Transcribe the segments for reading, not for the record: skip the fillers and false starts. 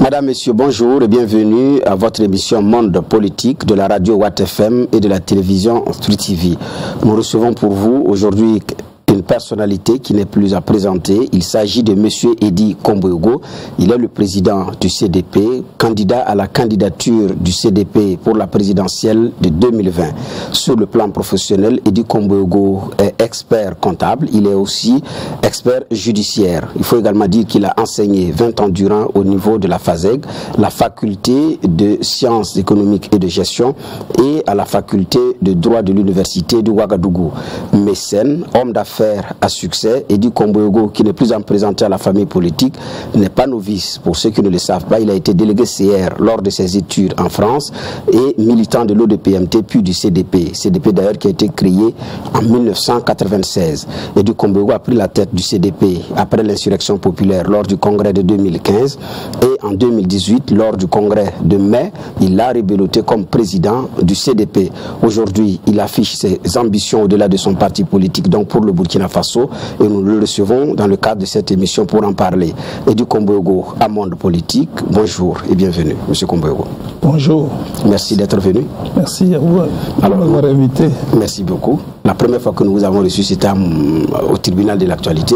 Madame, Messieurs, bonjour et bienvenue à votre émission Monde politique de la radio Watt FM et de la télévision Street TV. Nous recevons pour vous aujourd'hui une personnalité qui n'est plus à présenter. Il s'agit de M. Eddy Kombouego. Il est le président du CDP, candidat à la candidature du CDP pour la présidentielle de 2020. Sur le plan professionnel, Eddy Kombouego est expert comptable. Il est aussi expert judiciaire. Il faut également dire qu'il a enseigné 20 ans durant au niveau de la FASEG, la faculté de sciences économiques et de gestion et à la faculté de droit de l'université de Ouagadougou. Mécène, homme d'affaires à succès, Eddy Kombouego, qui n'est plus en présenté à la famille politique, n'est pas novice. Pour ceux qui ne le savent pas, il a été délégué CR lors de ses études en France et militant de l'ODPMT puis du CDP. CDP d'ailleurs qui a été créé en 1996. Eddy Kombouego a pris la tête du CDP après l'insurrection populaire lors du congrès de 2015 et en 2018, lors du congrès de mai, il a rébelloté comme président du CDP. Aujourd'hui, il affiche ses ambitions au-delà de son parti politique, donc pour le Burkina Faso, et nous le recevons dans le cadre de cette émission pour en parler. Eddy Kombouego à Monde politique, bonjour et bienvenue, Monsieur Kombouego. Bonjour. Merci d'être venu. Merci à vous de m'avoir invité. Merci beaucoup. La première fois que nous vous avons reçu, c'était au tribunal de l'actualité.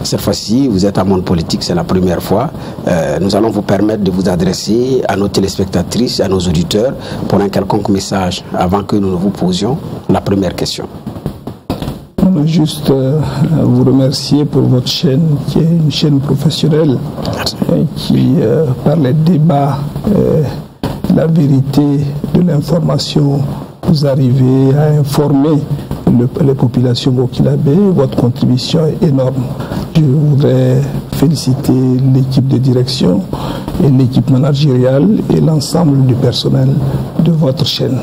Cette fois-ci, vous êtes à Monde politique, c'est la première fois. Nous allons vous permettre de vous adresser à nos téléspectatrices, à nos auditeurs, pour un quelconque message avant que nous ne vous posions la première question. Juste vous remercier pour votre chaîne qui est une chaîne professionnelle qui par les débats, la vérité de l'information, vous arrivez à informer les populations burkinabées. Votre contribution est énorme. Je voudrais féliciter l'équipe de direction et l'équipe managériale et l'ensemble du personnel de votre chaîne.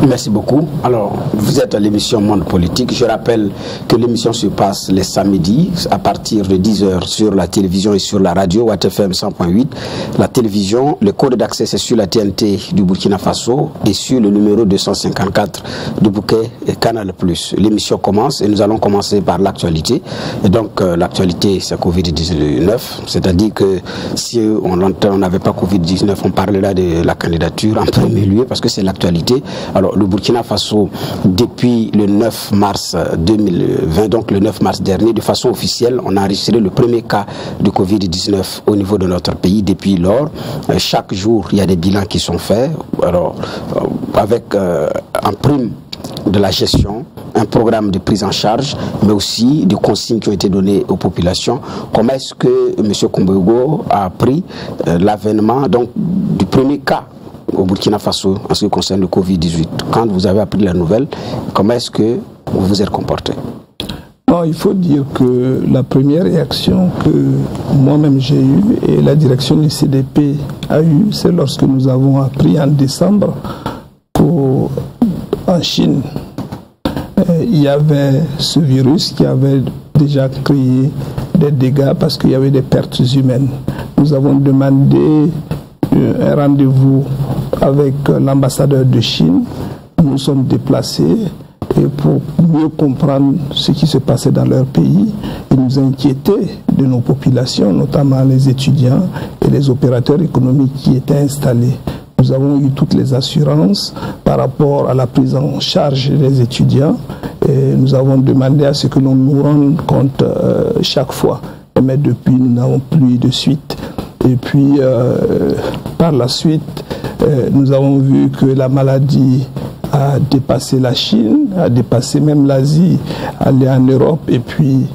Merci beaucoup. Alors, vous êtes à l'émission Monde politique. Je rappelle que l'émission se passe les samedis à partir de 10h sur la télévision et sur la radio Watt FM 100.8. La télévision, le code d'accès c'est sur la TNT du Burkina Faso et sur le numéro 254 du bouquet Canal+. L'émission commence et nous allons commencer par l'actualité. Et donc, l'actualité c'est Covid-19. C'est-à-dire que si on n'avait pas Covid-19, on parlerait de la candidature en premier lieu parce que c'est l'actualité. Alors, le Burkina Faso, depuis le 9 mars 2020, donc le 9 mars dernier, de façon officielle, on a enregistré le premier cas de Covid-19 au niveau de notre pays. Depuis lors, chaque jour, il y a des bilans qui sont faits. Alors, avec en prime de la gestion, un programme de prise en charge, mais aussi des consignes qui ont été données aux populations. Comment est-ce que M. Kombouego a appris l'avènement donc du premier cas au Burkina Faso en ce qui concerne le Covid-18? Quand vous avez appris la nouvelle, comment est-ce que vous vous êtes comporté? Non, il faut dire que la première réaction que moi-même j'ai eue et la direction du CDP a eue, c'est lorsque nous avons appris en décembre qu'en Chine, il y avait ce virus qui avait déjà créé des dégâts parce qu'il y avait des pertes humaines. Nous avons demandé un rendez-vous avec l'ambassadeur de Chine. Nous nous sommes déplacés et pour mieux comprendre ce qui se passait dans leur pays et nous inquiéter de nos populations, notamment les étudiants et les opérateurs économiques qui étaient installés. Nous avons eu toutes les assurances par rapport à la prise en charge des étudiants et nous avons demandé à ce que l'on nous rende compte chaque fois. Mais depuis, nous n'avons plus de suite. Et puis, par la suite, nous avons vu que la maladie a dépassé la Chine, a dépassé même l'Asie, allé en Europe et puis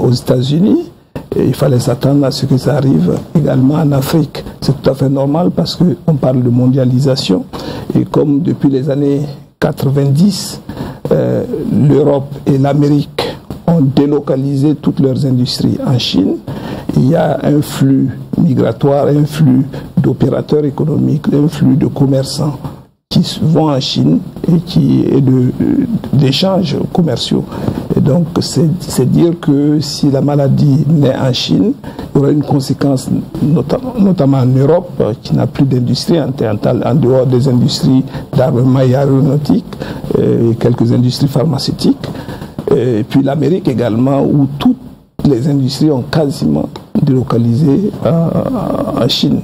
aux États-Unis. Et il fallait s'attendre à ce que ça arrive également en Afrique. C'est tout à fait normal parce qu'on parle de mondialisation. Et comme depuis les années 90, l'Europe et l'Amérique ont délocalisé toutes leurs industries en Chine, il y a un flux migratoire, un flux d'opérateurs économiques, un flux de commerçants qui vont en Chine et d'échanges commerciaux. Et donc, c'est dire que si la maladie naît en Chine, il y aura une conséquence, notamment en Europe, qui n'a plus d'industrie en dehors des industries d'armement et aéronautique, et quelques industries pharmaceutiques. Et puis l'Amérique également, où toutes les industries ont quasiment délocalisés en Chine.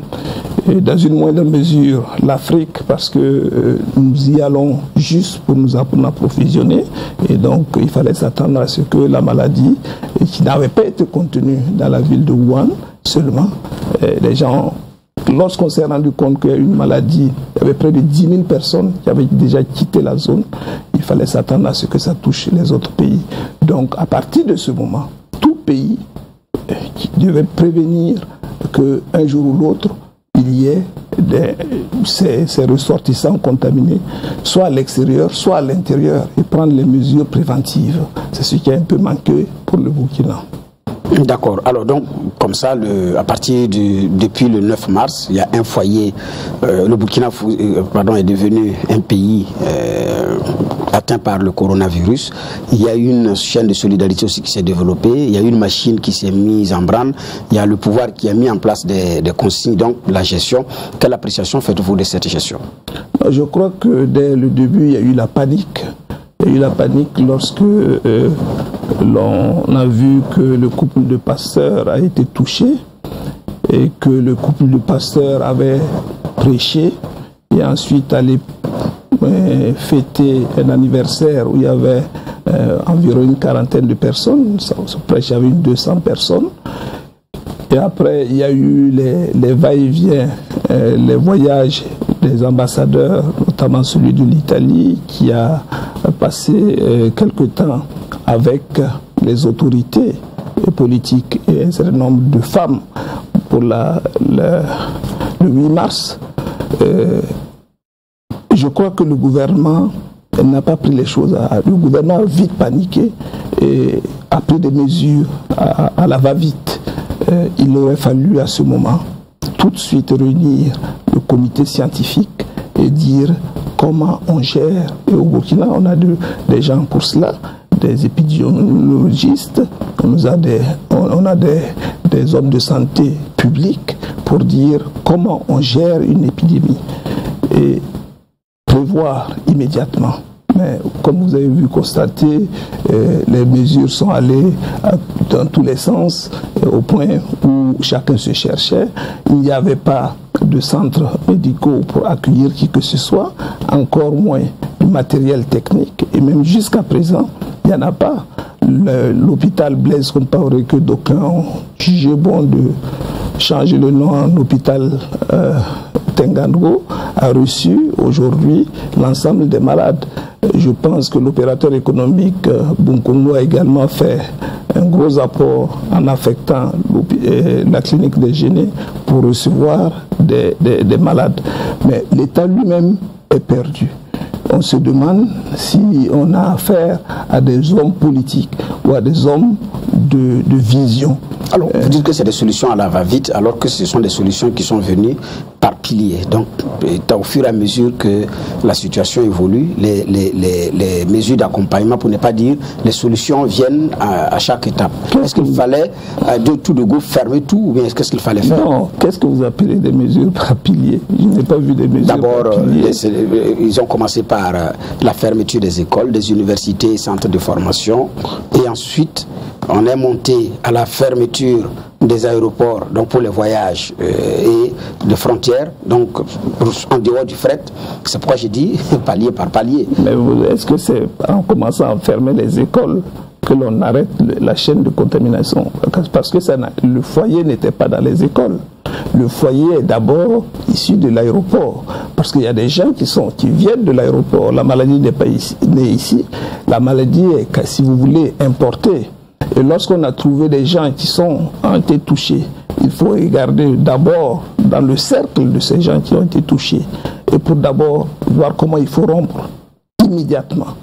Et dans une moindre mesure, l'Afrique, parce que nous y allons juste pour nous approvisionner. Et donc, il fallait s'attendre à ce que la maladie, qui n'avait pas été contenue dans la ville de Wuhan seulement, les gens, lorsqu'on s'est rendu compte qu'il y a une maladie, il y avait près de 10 000 personnes qui avaient déjà quitté la zone, il fallait s'attendre à ce que ça touche les autres pays. Donc, à partir de ce moment, tout pays qui devait prévenir qu'un jour ou l'autre, il y ait ces ressortissants contaminés, soit à l'extérieur, soit à l'intérieur, et prendre les mesures préventives. C'est ce qui a un peu manqué pour le Burkina. D'accord. Alors donc, comme ça, depuis le 9 mars, il y a un foyer. Le Burkina est devenu un pays atteint par le coronavirus. Il y a une chaîne de solidarité aussi qui s'est développée. Il y a une machine qui s'est mise en branle. Il y a le pouvoir qui a mis en place des consignes, donc la gestion. Quelle appréciation faites-vous de cette gestion? Je crois que dès le début, il y a eu la panique. Il y a eu la panique lorsque l'on a vu que le couple de pasteurs a été touché et que le couple de pasteurs avait prêché et ensuite allé fêter un anniversaire où il y avait environ une quarantaine de personnes. Son prêche avait 200 personnes. Et après, il y a eu les va-et-vient, les voyages des ambassadeurs, notamment celui de l'Italie, qui a passé quelque temps avec les autorités politiques et un certain nombre de femmes pour le 8 mars. Je crois que le gouvernement n'a pas pris les choses. Le gouvernement a vite paniqué et a pris des mesures à la va-vite. Il aurait fallu à ce moment tout de suite réunir le comité scientifique et dire comment on gère. Et au Burkina, on a des gens pour cela, des épidémiologistes, on a des hommes de santé publique pour dire comment on gère une épidémie et prévoir immédiatement. Mais comme vous avez vu constater, les mesures sont allées dans tous les sens, au point où chacun se cherchait. Il n'y avait pas de centres médicaux pour accueillir qui que ce soit, encore moins du matériel technique. Et même jusqu'à présent, il n'y en a pas. L'hôpital Blaise Compaoré, que d'aucuns ont jugé bon de changer le nom en hôpital Tengango, a reçu aujourd'hui l'ensemble des malades. Je pense que l'opérateur économique Bunkongo a également fait un gros apport en affectant la clinique des Génés pour recevoir des malades. Mais l'État lui-même est perdu. On se demande si on a affaire à des hommes politiques ou à des hommes de vision. Alors, vous dites que c'est des solutions à la va-vite, alors que ce sont des solutions qui sont venues par piliers. Donc, au fur et à mesure que la situation évolue, les mesures d'accompagnement, pour ne pas dire les solutions, viennent à chaque étape. Est-ce qu'il fallait de go fermer tout, ou bien qu'est-ce qu'il fallait faire? Non, qu'est-ce que vous appelez des mesures par piliers? Je n'ai pas vu des mesures par piliers. D'abord, ils ont commencé par la fermeture des écoles, des universités et centres de formation, et ensuite, on est monté à la fermeture des aéroports, donc pour les voyages et de frontières, donc en dehors du fret. C'est pourquoi j'ai dit palier par palier. Mais est-ce que c'est en commençant à fermer les écoles que l'on arrête la chaîne de contamination? Parce que le foyer n'était pas dans les écoles. Le foyer est d'abord issu de l'aéroport. Parce qu'il y a des gens qui viennent de l'aéroport. La maladie n'est pas née ici. La maladie est, si vous voulez, importée. Et lorsqu'on a trouvé des gens qui ont été touchés, il faut regarder d'abord dans le cercle de ces gens qui ont été touchés. Et pour d'abord voir comment il faut rompre immédiatement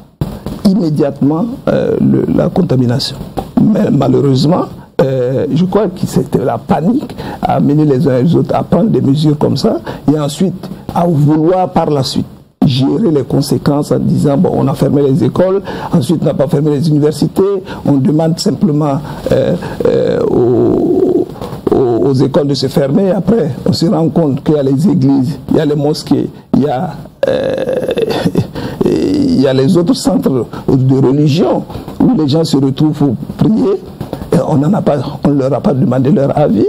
la contamination. Mais malheureusement, je crois que c'était la panique à amener les uns et les autres à prendre des mesures comme ça et ensuite à vouloir par la suite gérer les conséquences en disant bon, on a fermé les écoles, ensuite on n'a pas fermé les universités, on demande simplement aux écoles de se fermer, après on se rend compte qu'il y a les églises, il y a les mosquées, il y a les autres centres de religion où les gens se retrouvent pour prier. Et on ne leur a pas demandé leur avis.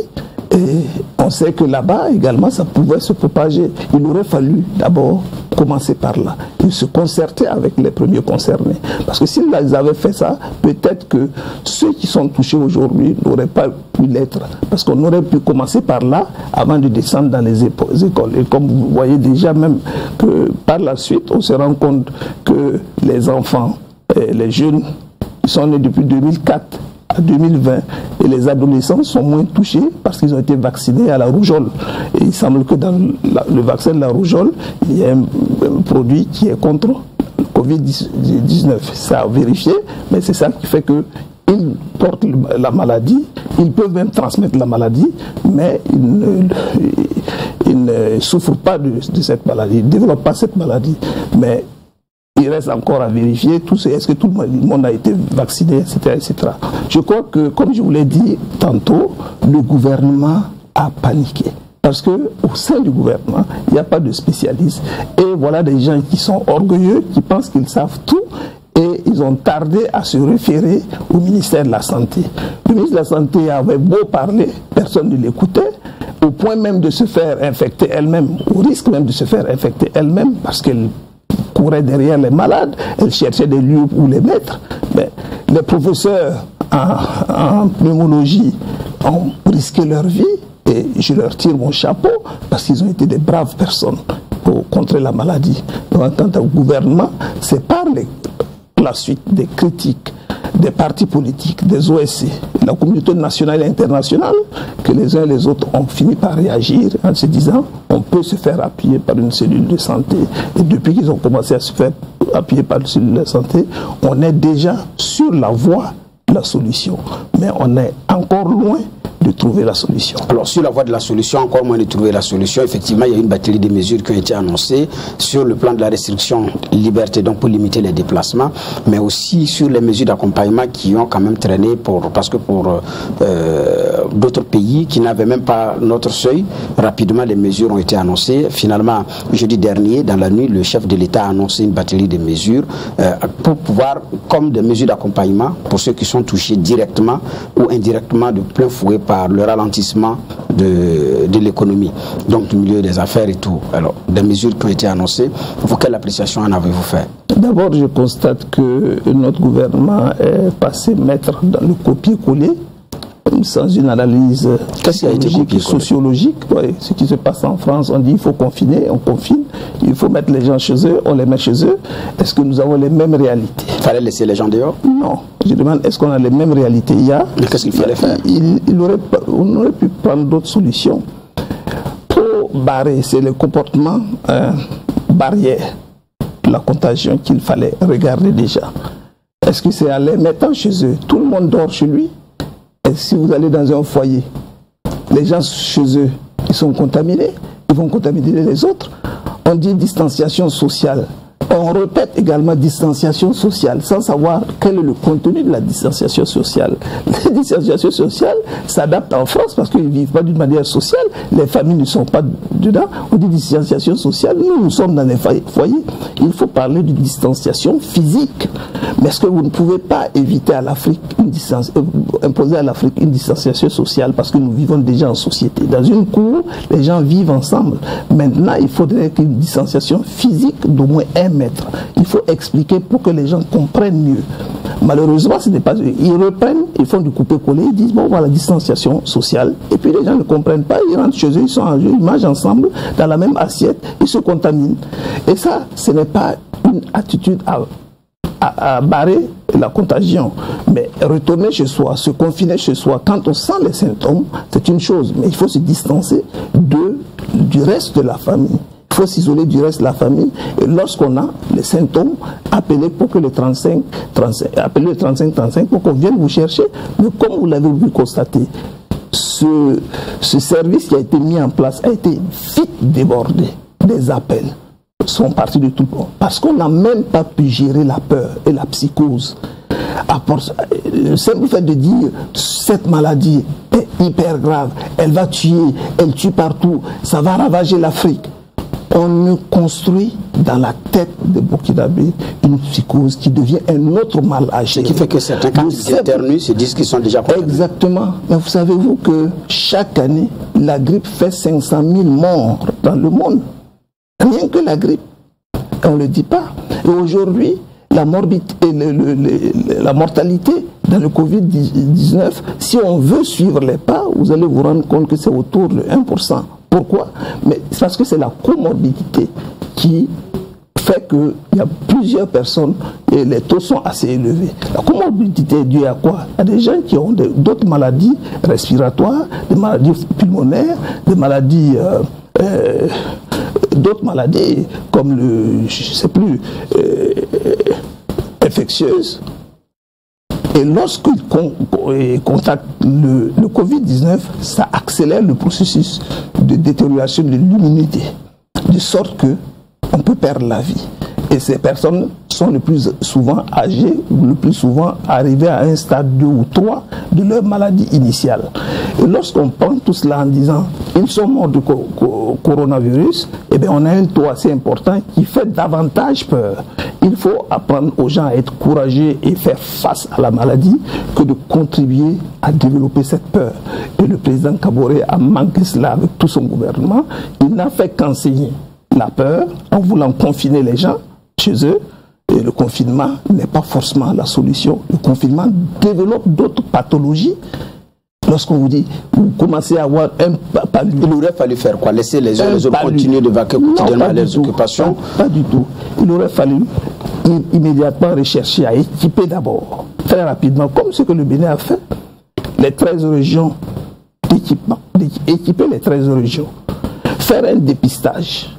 Et on sait que là-bas également ça pouvait se propager. Il aurait fallu d'abord commencer par là. Ils se concertaient avec les premiers concernés. Parce que s'ils avaient fait ça, peut-être que ceux qui sont touchés aujourd'hui n'auraient pas pu l'être. Parce qu'on aurait pu commencer par là avant de descendre dans les écoles. Et comme vous voyez déjà même que par la suite, on se rend compte que les enfants, les jeunes, ils sont nés depuis 2004. À 2020, et les adolescents sont moins touchés parce qu'ils ont été vaccinés à la rougeole. Et il semble que dans le vaccin de la rougeole, il y a un produit qui est contre le Covid-19. Ça a vérifié, mais c'est ça qui fait qu'ils portent la maladie, ils peuvent même transmettre la maladie, mais ils ne souffrent pas de cette maladie, ils ne développent pas cette maladie. Mais il reste encore à vérifier est-ce que tout le monde a été vacciné, etc., etc. Je crois que, comme je vous l'ai dit tantôt, le gouvernement a paniqué. Parce qu'au sein du gouvernement, il n'y a pas de spécialistes. Et voilà des gens qui sont orgueilleux, qui pensent qu'ils savent tout. Et ils ont tardé à se référer au ministère de la Santé. Le ministre de la Santé avait beau parler, personne ne l'écoutait, au point même de se faire infecter elle-même, au risque même de se faire infecter elle-même, parce qu'elle courait derrière les malades, elle cherchait des lieux où les mettre. Mais les professeurs en pneumologie ont risqué leur vie et je leur tire mon chapeau parce qu'ils ont été des braves personnes pour contrer la maladie. Donc en tant que gouvernement, c'est par la suite des critiques des partis politiques, des OSC, la communauté nationale et internationale, que les uns et les autres ont fini par réagir en se disant on peut se faire appuyer par une cellule de santé. Et depuis qu'ils ont commencé à se faire appuyer par une cellule de santé, on est déjà sur la voie de la solution. Mais on est encore loin de trouver la solution. Alors sur la voie de la solution, encore moins de trouver la solution, effectivement il y a une batterie de mesures qui ont été annoncées sur le plan de la restriction liberté, donc pour limiter les déplacements, mais aussi sur les mesures d'accompagnement qui ont quand même traîné parce que pour d'autres pays qui n'avaient même pas notre seuil, rapidement les mesures ont été annoncées. Finalement, jeudi dernier, dans la nuit, le chef de l'État a annoncé une batterie de mesures pour pouvoir, comme des mesures d'accompagnement pour ceux qui sont touchés directement ou indirectement de plein fouet par le ralentissement de l'économie, donc du milieu des affaires et tout. Alors, des mesures qui ont été annoncées, vous, quelle appréciation en avez-vous fait? D'abord, je constate que notre gouvernement est passé maître dans le copier-coller, sans une analyse sociologique. Ouais, ce qui se passe en France, on dit il faut confiner, on confine, il faut mettre les gens chez eux, on les met chez eux. Est-ce que nous avons les mêmes réalités? Il fallait laisser les gens dehors? Non. Je demande, est-ce qu'on a les mêmes réalités? Mais qu'est-ce qu'il fallait faire? On aurait pu prendre d'autres solutions. Pour barrer, c'est le comportement barrière, la contagion qu'il fallait regarder déjà. Est-ce que c'est en les mettant chez eux? Tout le monde dort chez lui. Et si vous allez dans un foyer, les gens chez eux, ils sont contaminés, ils vont contaminer les autres. On dit distanciation sociale. On répète également distanciation sociale sans savoir quel est le contenu de la distanciation sociale. La distanciation sociale s'adapte en France parce qu'ils ne vivent pas d'une manière sociale. Les familles ne sont pas dedans. On dit distanciation sociale. Nous sommes dans les foyers. Il faut parler de distanciation physique. Mais est-ce que vous ne pouvez pas éviter à l'Afrique imposer à l'Afrique une distanciation sociale parce que nous vivons déjà en société. Dans une cour, les gens vivent ensemble. Maintenant, il faudrait qu'une distanciation physique d'au moins 1 mètre. Il faut expliquer pour que les gens comprennent mieux. Malheureusement, ce n'est pas... Ils reprennent, ils font du couper-coller, ils disent, bon, voilà, distanciation sociale. Et puis les gens ne comprennent pas, ils rentrent chez eux, ils sont en jeu, ils mangent ensemble, dans la même assiette, ils se contaminent. Et ça, ce n'est pas une attitude à barrer la contagion. Mais retourner chez soi, se confiner chez soi, quand on sent les symptômes, c'est une chose. Mais il faut se distancer du reste de la famille. Il faut s'isoler du reste de la famille. Et lorsqu'on a les symptômes, appelez pour que le 35-35 pour qu'on vienne vous chercher. Mais comme vous l'avez vu constater, ce service qui a été mis en place a été vite débordé. Des appels sont partis de tout le monde. Parce qu'on n'a même pas pu gérer la peur et la psychose. Le simple fait de dire cette maladie est hyper grave, elle va tuer, elle tue partout, ça va ravager l'Afrique. on nous construit dans la tête des Burkinabés une psychose qui devient un autre mal à gérer. Ce qui fait que certains, quand ils éternuent, se disent qu'ils sont déjà contaminés. Exactement. Mais vous savez-vous que chaque année, la grippe fait 500 000 morts dans le monde. Rien que la grippe. On ne le dit pas. Et aujourd'hui, la mortalité dans le Covid-19, si on veut suivre les pas, vous allez vous rendre compte que c'est autour de 1%. Pourquoi? Mais c'est parce que c'est la comorbidité qui fait qu'il y a plusieurs personnes et les taux sont assez élevés. La comorbidité est due à quoi? Il y a des gens qui ont d'autres maladies respiratoires, des maladies pulmonaires, des maladies... d'autres maladies comme infectieuses. Et lorsqu'ils contactent le Covid-19, ça accélère le processus de détérioration de l'immunité, de sorte qu'on peut perdre la vie. Et ces personnes sont le plus souvent âgées, ou le plus souvent arrivées à un stade 2 ou 3 de leur maladie initiale. Et lorsqu'on prend tout cela en disant ils sont morts de coronavirus, eh bien on a un taux assez important qui fait davantage peur. Il faut apprendre aux gens à être courageux et faire face à la maladie que de contribuer à développer cette peur. Et le président Kaboré a manqué cela avec tout son gouvernement. Il n'a fait qu'enseigner la peur en voulant confiner les gens chez eux. Et le confinement n'est pas forcément la solution. Le confinement développe d'autres pathologies. Lorsqu'on vous dit, vous commencez à avoir un paludisme. Il aurait fallu faire quoi? Laisser les uns les autres continuer de vaquer quotidiennement leurs occupations? Pas du tout. Il aurait fallu immédiatement rechercher à équiper d'abord, très rapidement, comme ce que le Bénin a fait, les 13 régions d'équipement, équiper les 13 régions, faire un dépistage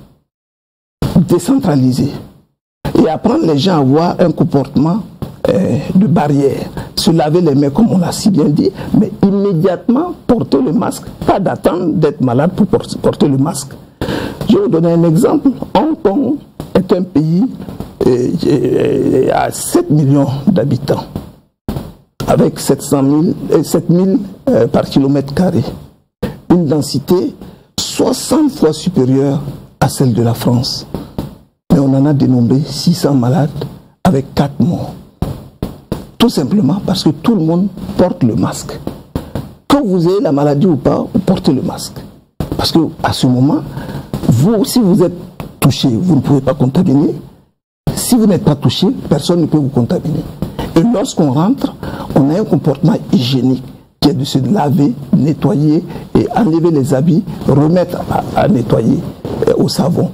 décentralisé et apprendre les gens à avoir un comportement de barrière, se laver les mains comme on l'a si bien dit, mais immédiatement porter le masque, pas d'attendre d'être malade pour porter le masque. Je vais vous donner un exemple. Hong Kong est un pays à 7 millions d'habitants, avec 7 000 par kilomètre carré, une densité 60 fois supérieure à celle de la France. Mais on en a dénombré 600 malades avec 4 morts. Tout simplement parce que tout le monde porte le masque. Que vous ayez la maladie ou pas, vous portez le masque. Parce qu'à ce moment, vous, si vous êtes touché, vous ne pouvez pas contaminer. Si vous n'êtes pas touché, personne ne peut vous contaminer. Et lorsqu'on rentre, on a un comportement hygiénique qui est de se laver, nettoyer et enlever les habits, remettre à nettoyer au savon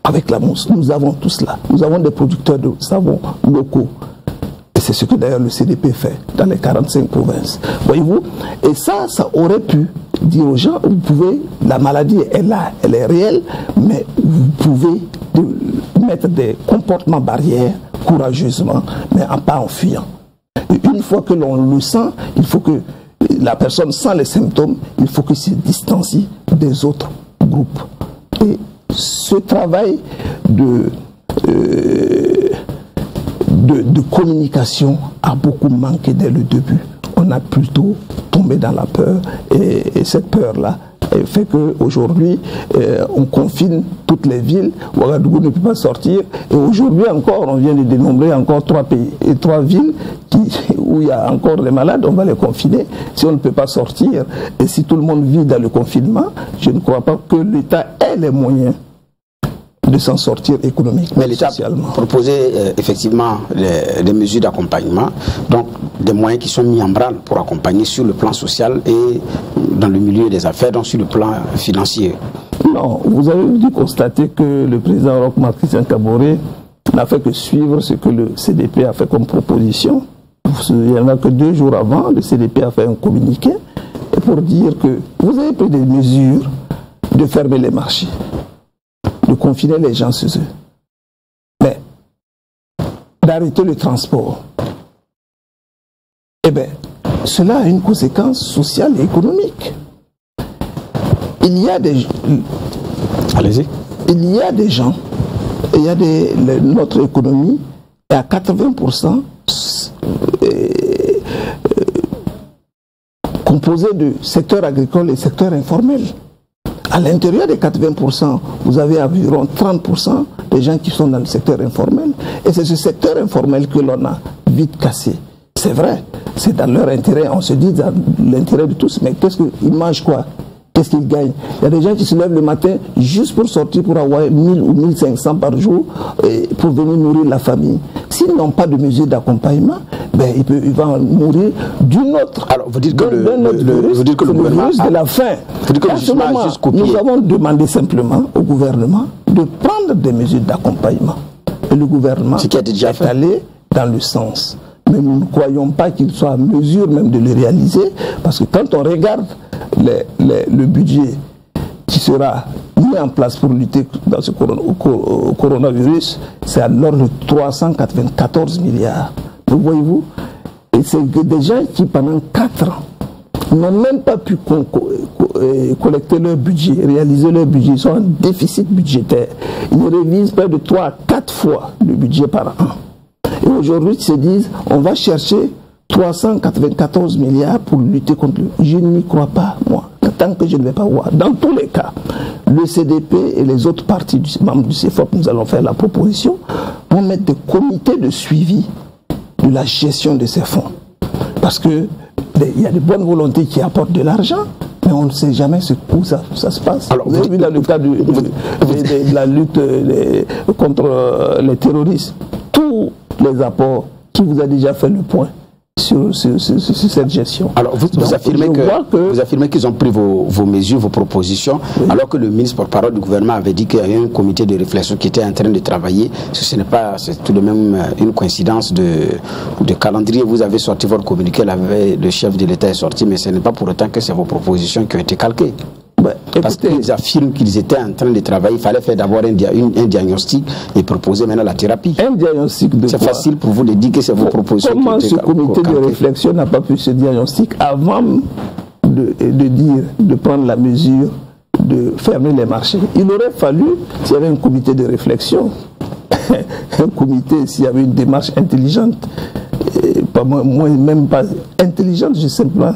avec la mousse. Nous avons tout cela. Nous avons des producteurs de savon locaux. Et c'est ce que d'ailleurs le CDP fait dans les 45 provinces. Voyez-vous? Et ça aurait pu dire aux gens, vous pouvez, la maladie est là, elle est réelle, mais vous pouvez mettre des comportements barrières courageusement, mais pas en fuyant. Et une fois que l'on le sent, il faut que la personne sent les symptômes, il faut qu'il se distancie des autres groupes. Et ce travail de communication a beaucoup manqué dès le début. On a plutôt tombé dans la peur et cette peur-là fait qu'aujourd'hui, on confine toutes les villes. Ouagadougou ne peut pas sortir. Et aujourd'hui encore, on vient de dénombrer encore 3 pays et 3 villes où il y a encore des malades. On va les confiner si on ne peut pas sortir. Et si tout le monde vit dans le confinement, je ne crois pas que l'État ait les moyens de s'en sortir économiquement. Mais l'État a proposé effectivement des mesures d'accompagnement, donc des moyens qui sont mis en branle pour accompagner sur le plan social et dans le milieu des affaires, donc sur le plan financier. Non, vous avez dû constater que le président Roch-Marc Christian Kaboré n'a fait que suivre ce que le CDP a fait comme proposition. Il n'y en a que 2 jours avant, le CDP a fait un communiqué pour dire que vous avez pris des mesures de fermer les marchés, de confiner les gens chez eux, mais d'arrêter le transport. Eh bien, cela a une conséquence sociale et économique. Il y a des... Allez-y. Il y a des gens, il y a notre économie est à 80% composée de secteur agricole et secteur informel. À l'intérieur des 80%, vous avez environ 30% des gens qui sont dans le secteur informel. Et c'est ce secteur informel que l'on a vite cassé. C'est vrai, c'est dans leur intérêt. On se dit dans l'intérêt de tous, mais qu'est-ce qu'ils mangent quoi? Qu'est-ce qu'ils gagnent? Il y a des gens qui se lèvent le matin juste pour sortir, pour avoir 1000 ou 1500 par jour pour venir nourrir la famille. S'ils n'ont pas de mesures d'accompagnement, ben, ils vont mourir d'une autre. Alors, vous dites que le gouvernement virus de la faim. Vous dites que le gouvernement a juste copié. Nous avons demandé simplement au gouvernement de prendre des mesures d'accompagnement. Et le gouvernement est allé dans le sens. Mais nous ne croyons pas qu'il soit à mesure même de le réaliser, parce que quand on regarde le budget qui sera mis en place pour lutter dans ce coronavirus, c'est à l'ordre de 394 milliards. Donc voyez-vous, et c'est des gens qui pendant 4 ans n'ont même pas pu collecter leur budget, réaliser leur budget, ils sont en déficit budgétaire. Ils révisent près de 3 à 4 fois le budget par an. Et aujourd'hui, ils se disent, on va chercher 394 milliards pour lutter contre le... Je n'y crois pas, moi, tant que je ne vais pas voir. Dans tous les cas, le CDP et les autres partis membres du CFOP, nous allons faire la proposition, vont mettre des comités de suivi de la gestion de ces fonds. Parce que il y a de bonnes volontés qui apportent de l'argent, mais on ne sait jamais où ça se passe. Alors, vous avez vu dans le cas de la lutte contre les terroristes, tous les apports, qui vous a déjà fait le point sur cette gestion. Alors vous affirmez qu'ils ont pris vos mesures, vos propositions, oui. Alors que le ministre porte-parole du gouvernement avait dit qu'il y a un comité de réflexion qui était en train de travailler. Ce n'est pas, c'est tout de même une coïncidence de calendrier. Vous avez sorti votre communiqué, le chef de l'État est sorti, mais ce n'est pas pour autant que c'est vos propositions qui ont été calquées. Parce qu'ils affirment qu'ils étaient en train de travailler, il fallait faire d'abord un diagnostic et proposer maintenant la thérapie. Un diagnostic de quoi? C'est facile pour vous de dire que c'est vos propositions. Comment ce comité de réflexion n'a pas pu ce diagnostic avant de prendre la mesure de fermer les marchés? Il aurait fallu, s'il y avait un comité de réflexion, un comité, s'il y avait une démarche intelligente, pas moi, même pas intelligente, je sais simplement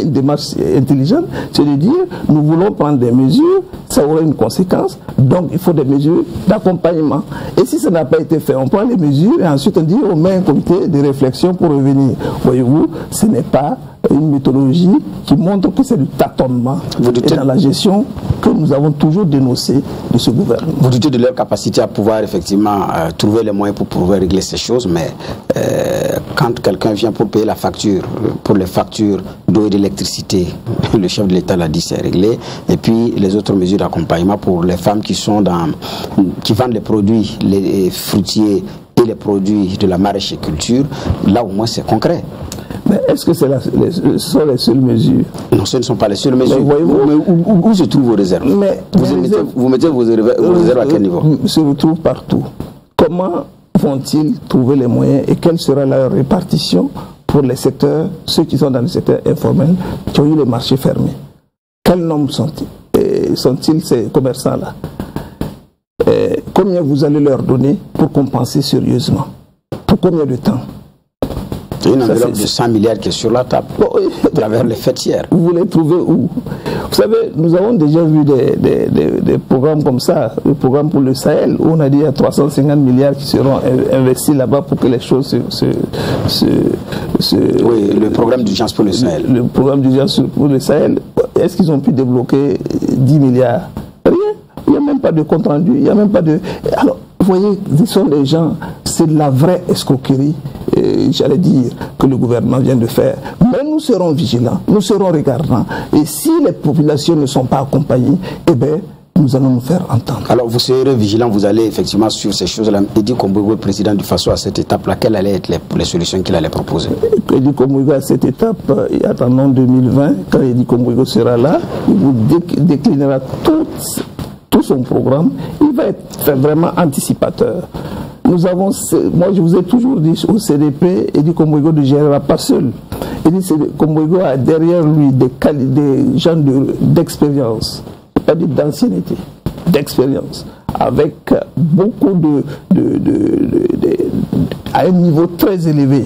une démarche intelligente, c'est de dire nous voulons prendre des mesures, ça aura une conséquence, donc il faut des mesures d'accompagnement. Et si ça n'a pas été fait, on prend les mesures et ensuite on dit on met un comité de réflexion pour revenir. Voyez-vous, ce n'est pas une méthodologie qui montre que c'est du tâtonnement et dans la gestion que nous avons toujours dénoncé de ce gouvernement. Vous doutez de leur capacité à pouvoir effectivement trouver les moyens pour pouvoir régler ces choses, mais quand quelqu'un vient pour payer la facture, pour les factures d'eau et d'électricité, le chef de l'État l'a dit, c'est réglé. Et puis les autres mesures d'accompagnement pour les femmes qui vendent les produits, les fruitiers et les produits de la maraîchère-culture, là au moins c'est concret. Mais est-ce que ce sont les seules mesures? Non, ce ne sont pas les seules mesures. Où se trouvent vos réserves? Vous mettez vos réserves à quel niveau? Se retrouvent partout. Comment vont-ils trouver les moyens et quelle sera leur répartition pour les secteurs, ceux qui sont dans le secteur informel, qui ont eu les marchés fermés? Quel nombre sont-ils ces commerçants-là? Combien vous allez leur donner pour compenser sérieusement? Pour combien de temps? C'est une enveloppe de 100 milliards qui est sur la table, à travers les fêtières. Vous voulez trouver où? Vous savez, nous avons déjà vu des programmes comme ça, le programme pour le Sahel, où on a dit qu'il y a 350 milliards qui seront investis là-bas pour que les choses Oui, le programme d'urgence pour le Sahel. Le programme d'urgence pour le Sahel, est-ce qu'ils ont pu débloquer 10 milliards? Rien. Il n'y a même pas de compte rendu, il n'y a même pas de... Alors, vous voyez, ce sont des gens, c'est de la vraie escroquerie, j'allais dire, que le gouvernement vient de faire. Mais nous serons vigilants, nous serons regardants. Et si les populations ne sont pas accompagnées, eh bien, nous allons nous faire entendre. Alors, vous serez vigilants, vous allez effectivement sur ces choses-là. Edi Komboigo, président du FASO, à cette étape-là, quelles allaient être les solutions qu'il allait proposer? Edi Komboigo, à cette étape, attendons 2020, quand Edi Komboigo sera là, il vous déclinera tout son programme, il va être vraiment anticipateur. Nous avons, moi je vous ai toujours dit au CDP, Edi Komboigo ne gérera pas seul. Edi Komboigo a derrière lui des gens d'expérience, pas d'ancienneté, d'expérience, avec beaucoup à un niveau très élevé,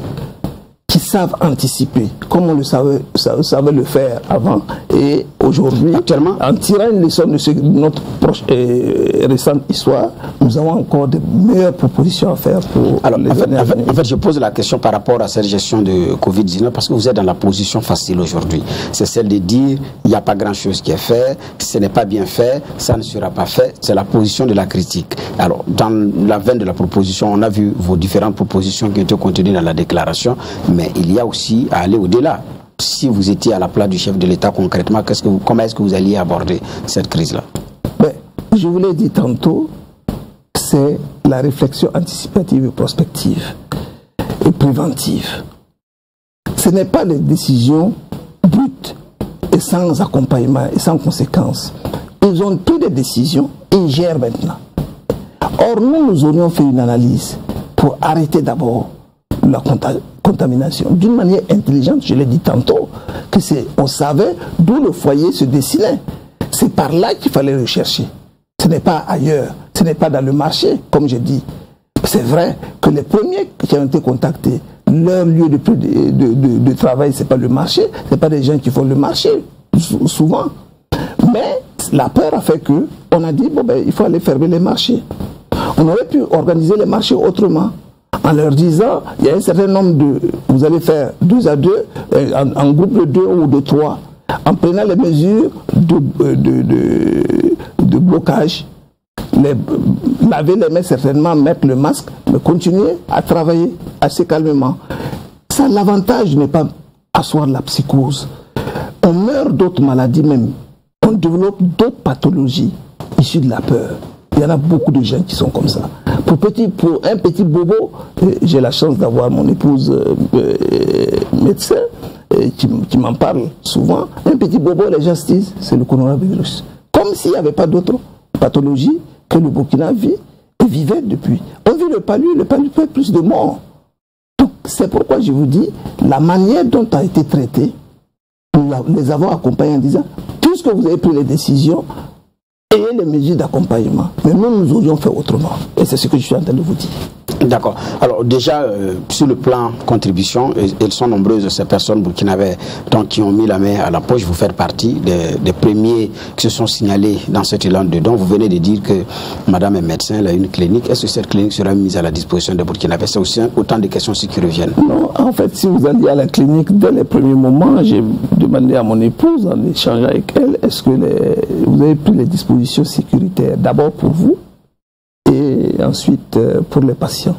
qui savent anticiper, comme on le savait le faire avant. Et aujourd'hui, actuellement, en tirant une leçon de notre proche et récente histoire, nous avons encore de meilleures propositions à faire pour les années à venir. En fait, je pose la question par rapport à cette gestion de Covid-19 parce que vous êtes dans la position facile aujourd'hui. C'est celle de dire il n'y a pas grand-chose qui est fait, ce n'est pas bien fait, ça ne sera pas fait. C'est la position de la critique. Alors, dans la veine de la proposition, on a vu vos différentes propositions qui étaient contenues dans la déclaration, mais il y a aussi à aller au-delà. Si vous étiez à la place du chef de l'État concrètement, comment est-ce que vous alliez aborder cette crise-là? Je vous l'ai dit tantôt, c'est la réflexion anticipative et prospective et préventive. Ce n'est pas des décisions brutes et sans accompagnement et sans conséquences. Ils ont pris des décisions et ils gèrent maintenant. Or, nous aurions fait une analyse pour arrêter d'abord la contamination d'une manière intelligente. Je l'ai dit tantôt, on savait d'où le foyer se dessinait. C'est par là qu'il fallait rechercher. Ce n'est pas ailleurs, ce n'est pas dans le marché, comme j'ai dit. C'est vrai que les premiers qui ont été contactés, leur lieu de travail, ce n'est pas le marché, ce n'est pas des gens qui font le marché, souvent. Mais la peur a fait que on a dit, il faut aller fermer les marchés. On aurait pu organiser les marchés autrement, en leur disant, il y a un certain nombre vous allez faire 2 à 2, en groupe de 2 ou de 3, en prenant les mesures de blocage, laver les mains certainement, mettre le masque, mais continuer à travailler assez calmement. Ça, l'avantage n'est pas asseoir la psychose. On meurt d'autres maladies même. On développe d'autres pathologies issues de la peur. Il y en a beaucoup de gens qui sont comme ça. Pour un petit bobo, j'ai la chance d'avoir mon épouse médecin qui m'en parle souvent. Un petit bobo, les gens se disent, c'est le coronavirus. Comme s'il n'y avait pas d'autres pathologies que le Burkina vit et vivait depuis. On vit le palu fait plus de morts. Donc c'est pourquoi je vous dis, la manière dont a été traité, nous les avons accompagnés en disant, tout ce que vous avez pris les décisions, et les mesures d'accompagnement. Mais nous aurions fait autrement. Et c'est ce que je suis en train de vous dire. D'accord. Alors déjà, sur le plan contribution, elles sont nombreuses ces personnes burkinabées qui ont mis la main à la poche. Vous faites partie des premiers qui se sont signalés dans cet élan de don. Vous venez de dire que madame est médecin, elle a une clinique. Est-ce que cette clinique sera mise à la disposition des Burkinabés? C'est aussi autant de questions qui reviennent. Non, en fait, si vous alliez à la clinique, dès les premiers moments, j'ai demandé à mon épouse, en échangeant avec elle, est-ce que vous avez pris les dispositions sécuritaires, d'abord pour vous, et ensuite pour les patients.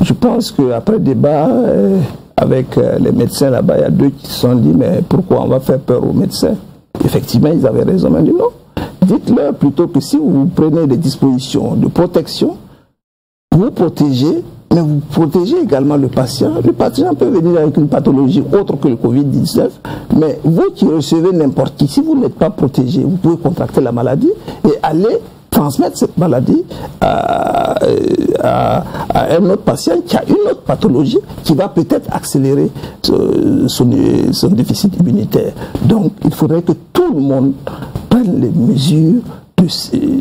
Je pense qu'après débat avec les médecins là-bas, il y a 2 qui se sont dit, mais pourquoi on va faire peur aux médecins? Effectivement, ils avaient raison, mais dit non. Dites-leur plutôt que si vous prenez des dispositions de protection, vous protégez, mais vous protégez également le patient. Le patient peut venir avec une pathologie autre que le Covid-19, mais vous qui recevez n'importe qui, si vous n'êtes pas protégé, vous pouvez contracter la maladie et aller transmettre cette maladie à un autre patient qui a une autre pathologie qui va peut-être accélérer son déficit immunitaire. Donc, il faudrait que tout le monde prenne les mesures de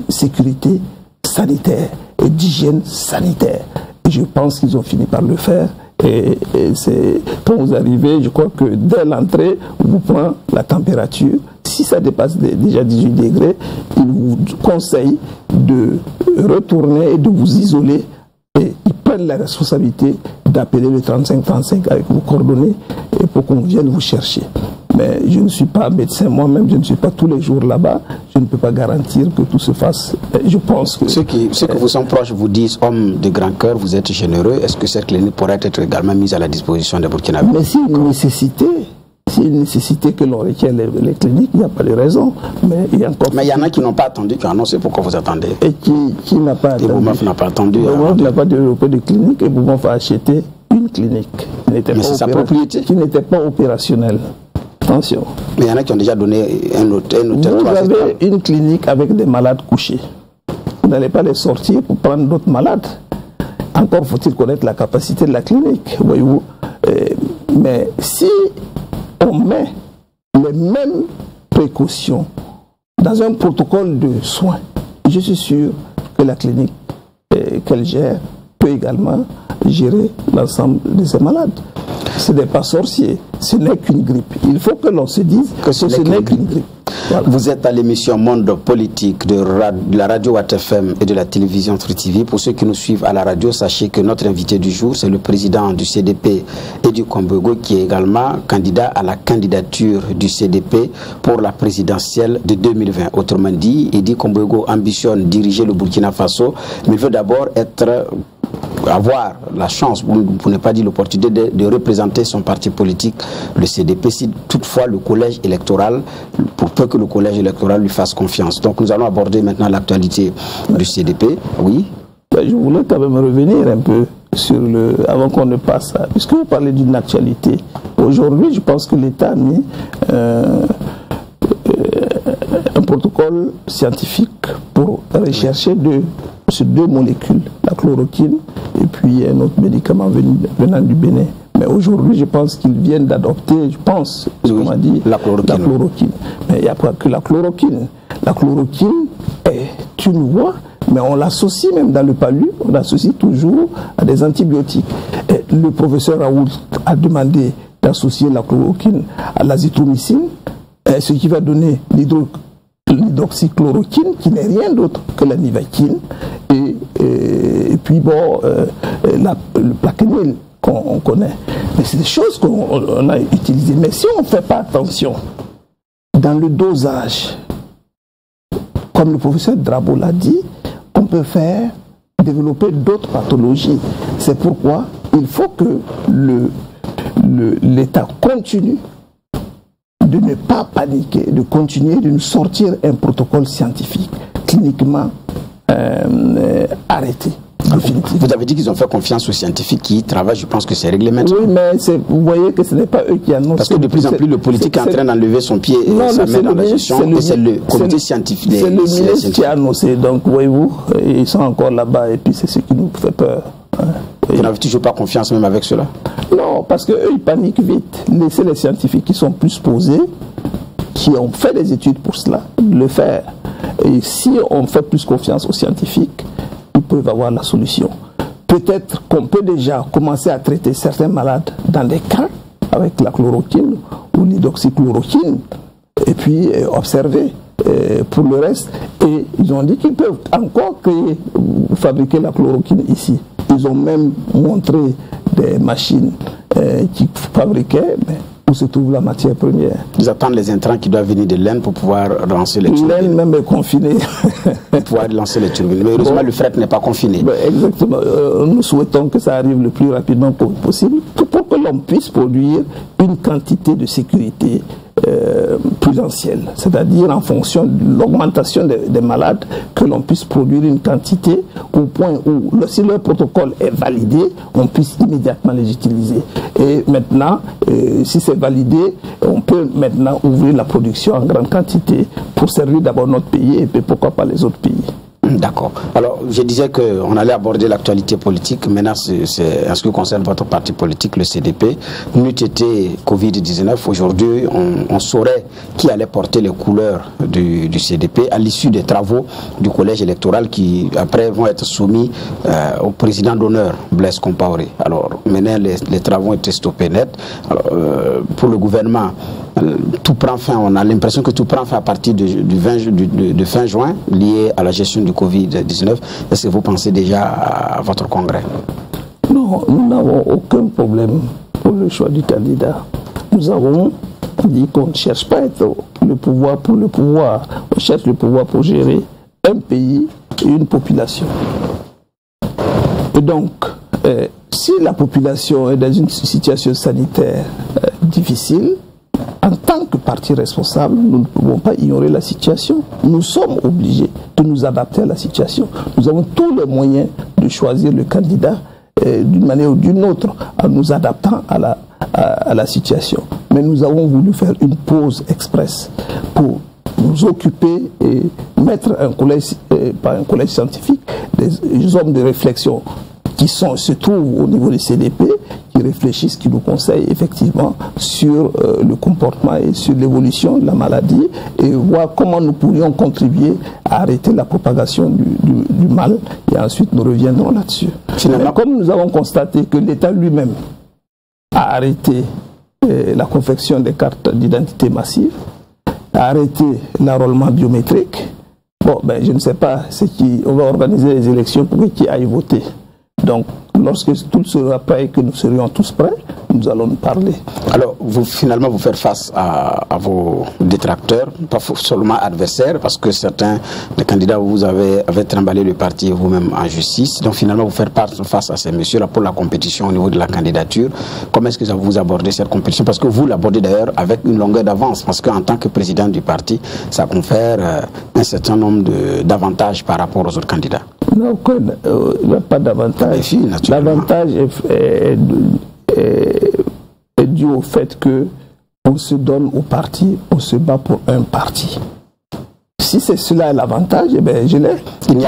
sécurité sanitaire et d'hygiène sanitaire. Et je pense qu'ils ont fini par le faire. Et c'est quand vous arrivez, je crois que dès l'entrée, on vous prend la température. Si ça dépasse déjà 18 degrés, ils vous conseillent de retourner et de vous isoler. Et ils prennent la responsabilité d'appeler le 3535 avec vos coordonnées et pour qu'on vienne vous chercher. Mais je ne suis pas médecin moi-même, je ne suis pas tous les jours là-bas. Je ne peux pas garantir que tout se fasse. Je pense que... Ceux qui vous sont proches vous disent, homme de grand cœur, vous êtes généreux. Est-ce que cette clinique pourrait être également mise à la disposition des Burkinabés? Mais c'est une nécessité que l'on requiert les cliniques, il n'y a pas de raison. Mais il y a encore... Mais il y en a qui n'ont pas attendu, qui ont annoncé pourquoi vous attendez. Et qui n'a pas attendu? Boumaf n'a pas attendu. Boumaf n'a pas développé de clinique et Boumaf a acheté une clinique mais c'est sa propriété. Qui n'était pas opérationnelle. Attention. Mais il y en a qui ont déjà donné un hôtel. Vous avez une clinique avec des malades couchés. Vous n'allez pas les sortir pour prendre d'autres malades. Encore faut-il connaître la capacité de la clinique, voyez-vous. Mais si on met les mêmes précautions dans un protocole de soins, je suis sûr que la clinique qu'elle gère peut également gérer l'ensemble de ces malades. Ce n'est pas sorcier, ce n'est qu'une grippe. Il faut que l'on se dise que ce n'est qu'une grippe. Voilà. Vous êtes à l'émission Monde politique de la radio Watt FM et de la télévision Free TV. Pour ceux qui nous suivent à la radio, sachez que notre invité du jour, c'est le président du CDP, Edi Kombouego, qui est également candidat à la candidature du CDP pour la présidentielle de 2020. Autrement dit, Edi Kombouego ambitionne diriger le Burkina Faso, mais il veut d'abord avoir la chance, pour ne pas dire l'opportunité, de représenter son parti politique, le CDP, si toutefois le collège électoral, pour peu que le collège électoral lui fasse confiance. Donc nous allons aborder maintenant l'actualité du CDP. Oui. Je voulais quand même revenir un peu sur avant qu'on ne passe à... Puisque vous parlez d'une actualité, aujourd'hui je pense que l'État a mis un protocole scientifique pour rechercher sur deux molécules, la chloroquine et puis un autre médicament venant du Bénin. Mais aujourd'hui, je pense qu'ils viennent d'adopter, on a dit, la chloroquine. Mais il n'y a pas que la chloroquine. La chloroquine est une voie, mais on l'associe même dans le palu, on l'associe toujours à des antibiotiques. Et le professeur Raoult a demandé d'associer la chloroquine à l'azithromycine, ce qui va donner l'hydroxychloroquine, qui n'est rien d'autre que la nivaquine, et puis bon, le plaquenil qu'on connaît. Mais c'est des choses qu'on a utilisées. Mais si on ne fait pas attention dans le dosage, comme le professeur Drabo l'a dit, on peut développer d'autres pathologies. C'est pourquoi il faut que l'État continue de ne pas paniquer, de continuer de nous sortir un protocole scientifique cliniquement arrêté. Vous avez dit qu'ils ont fait confiance aux scientifiques qui y travaillent, je pense que c'est réglementé. Oui, mais vous voyez que ce n'est pas eux qui annoncent. Parce que de plus en plus, le politique est en train d'enlever son pied et sa main dans la gestion, et c'est le comité scientifique. C'est le ministre qui a annoncé, donc voyez-vous, ils sont encore là-bas, et puis c'est ce qui nous fait peur. Vous n'avez toujours pas confiance même avec cela? Non, parce qu'eux, ils paniquent vite. Laissez les scientifiques qui sont plus posés, qui ont fait des études pour cela, le faire. Et si on fait plus confiance aux scientifiques, ils peuvent avoir la solution. Peut-être qu'on peut déjà commencer à traiter certains malades dans des cas avec la chloroquine ou l'hydroxychloroquine et puis observer pour le reste. Et ils ont dit qu'ils peuvent encore fabriquer la chloroquine ici. Ils ont même montré des machines qui fabriquaient, mais où se trouve la matière première. Ils attendent les intrants qui doivent venir de l'Inde pour pouvoir lancer les turbines. L'Inde même est confinée. Pour pouvoir lancer les turbines. Mais heureusement, le fret n'est pas confiné. Ben exactement. Nous souhaitons que ça arrive le plus rapidement possible pour que l'on puisse produire une quantité de sécurité prudentielle. C'est-à-dire en fonction de l'augmentation des malades, que l'on puisse produire une quantité au point où, si leur protocole est validé, on puisse immédiatement les utiliser. Et maintenant, si c'est validé, on peut maintenant ouvrir la production en grande quantité pour servir d'abord notre pays et puis pourquoi pas les autres pays. D'accord. Alors, je disais qu'on allait aborder l'actualité politique. Maintenant, c'est en ce qui concerne votre parti politique, le CDP. N'eût été Covid-19, aujourd'hui, on saurait qui allait porter les couleurs du CDP à l'issue des travaux du collège électoral qui, après, vont être soumis au président d'honneur, Blaise Compaoré. Alors, maintenant, les travaux ont été stoppés net. Alors, pour le gouvernement, tout prend fin. On a l'impression que tout prend fin à partir de fin juin, lié à la gestion du Covid-19. Est-ce que vous pensez déjà à votre congrès? Non, nous n'avons aucun problème pour le choix du candidat. Nous avons dit qu'on ne cherche pas à être le pouvoir pour le pouvoir. On cherche le pouvoir pour gérer un pays et une population. Et donc, si la population est dans une situation sanitaire difficile, en tant que parti responsable, nous ne pouvons pas ignorer la situation. Nous sommes obligés de nous adapter à la situation. Nous avons tous les moyens de choisir le candidat d'une manière ou d'une autre en nous adaptant à la situation. Mais nous avons voulu faire une pause express pour nous occuper et mettre un collège, pas un collège scientifique, des hommes de réflexion qui se trouvent au niveau du CDP, qui réfléchissent, qui nous conseillent effectivement sur le comportement et sur l'évolution de la maladie et voir comment nous pourrions contribuer à arrêter la propagation du mal et ensuite nous reviendrons là-dessus. Comme nous avons constaté que l'État lui-même a arrêté la confection des cartes d'identité massive, a arrêté l'enrôlement biométrique. Bon, ben, je ne sais pas, on va organiser les élections pour qui aille voter. Donc, lorsque tout sera prêt et que nous serions tous prêts, nous allons nous parler. Alors, finalement, vous faites face à vos détracteurs, pas seulement adversaires, parce que certains des candidats, vous avez trimballé le parti vous-même en justice. Donc, finalement, vous faites face à ces messieurs-là pour la compétition au niveau de la candidature. Comment est-ce que vous abordez cette compétition? Parce que vous l'abordez d'ailleurs avec une longueur d'avance, parce qu'en tant que président du parti, ça confère un certain nombre d'avantages par rapport aux autres candidats. Non, il n'y a pas d'avantage. L'avantage est dû au fait que on se donne au parti, on se bat pour un parti. Si c'est cela l'avantage, eh bien, je l'ai. Il n'y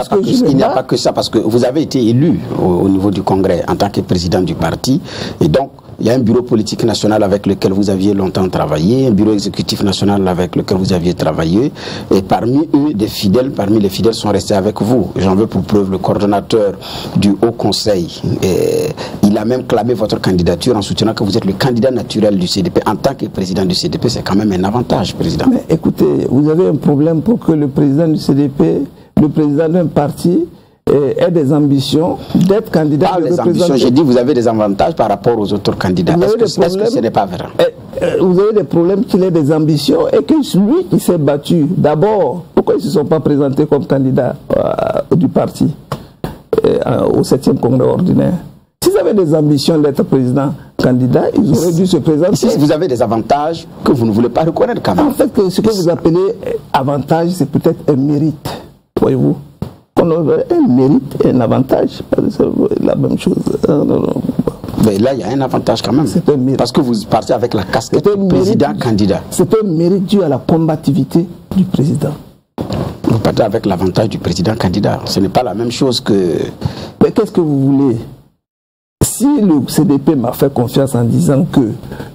a pas que ça, parce que vous avez été élu au niveau du Congrès en tant que président du parti, et donc il y a un bureau politique national avec lequel vous aviez longtemps travaillé, un bureau exécutif national avec lequel vous aviez travaillé, et parmi eux, les fidèles sont restés avec vous. J'en veux pour preuve le coordonnateur du Haut Conseil. Et il a même clamé votre candidature en soutenant que vous êtes le candidat naturel du CDP. En tant que président du CDP, c'est quand même un avantage, président. Mais écoutez, vous avez un problème pour que le président du CDP, le président d'un parti, ait des ambitions d'être candidat. Ah, les ambitions, j'ai dit vous avez des avantages par rapport aux autres candidats. Est-ce que ce n'est pas vrai? Vous avez des problèmes qu'il ait des ambitions et que lui qui s'est battu, d'abord, pourquoi ils ne se sont pas présentés comme candidats du parti au 7e congrès ordinaire? S'ils avaient des ambitions d'être président candidat, ils auraient dû se présenter. Si vous avez des avantages que vous ne voulez pas reconnaître quand même. En fait, ce que vous appelez avantage, c'est peut-être un mérite, voyez-vous. On aurait un mérite et un avantage, c'est la même chose. Mais là, il y a un avantage quand même. C'est un mérite. Parce que vous partez avec la casquette de président-candidat. C'est un mérite dû à la combativité du président. Vous partez avec l'avantage du président-candidat. Ce n'est pas la même chose que... Mais qu'est-ce que vous voulez? Si le CDP m'a fait confiance en disant que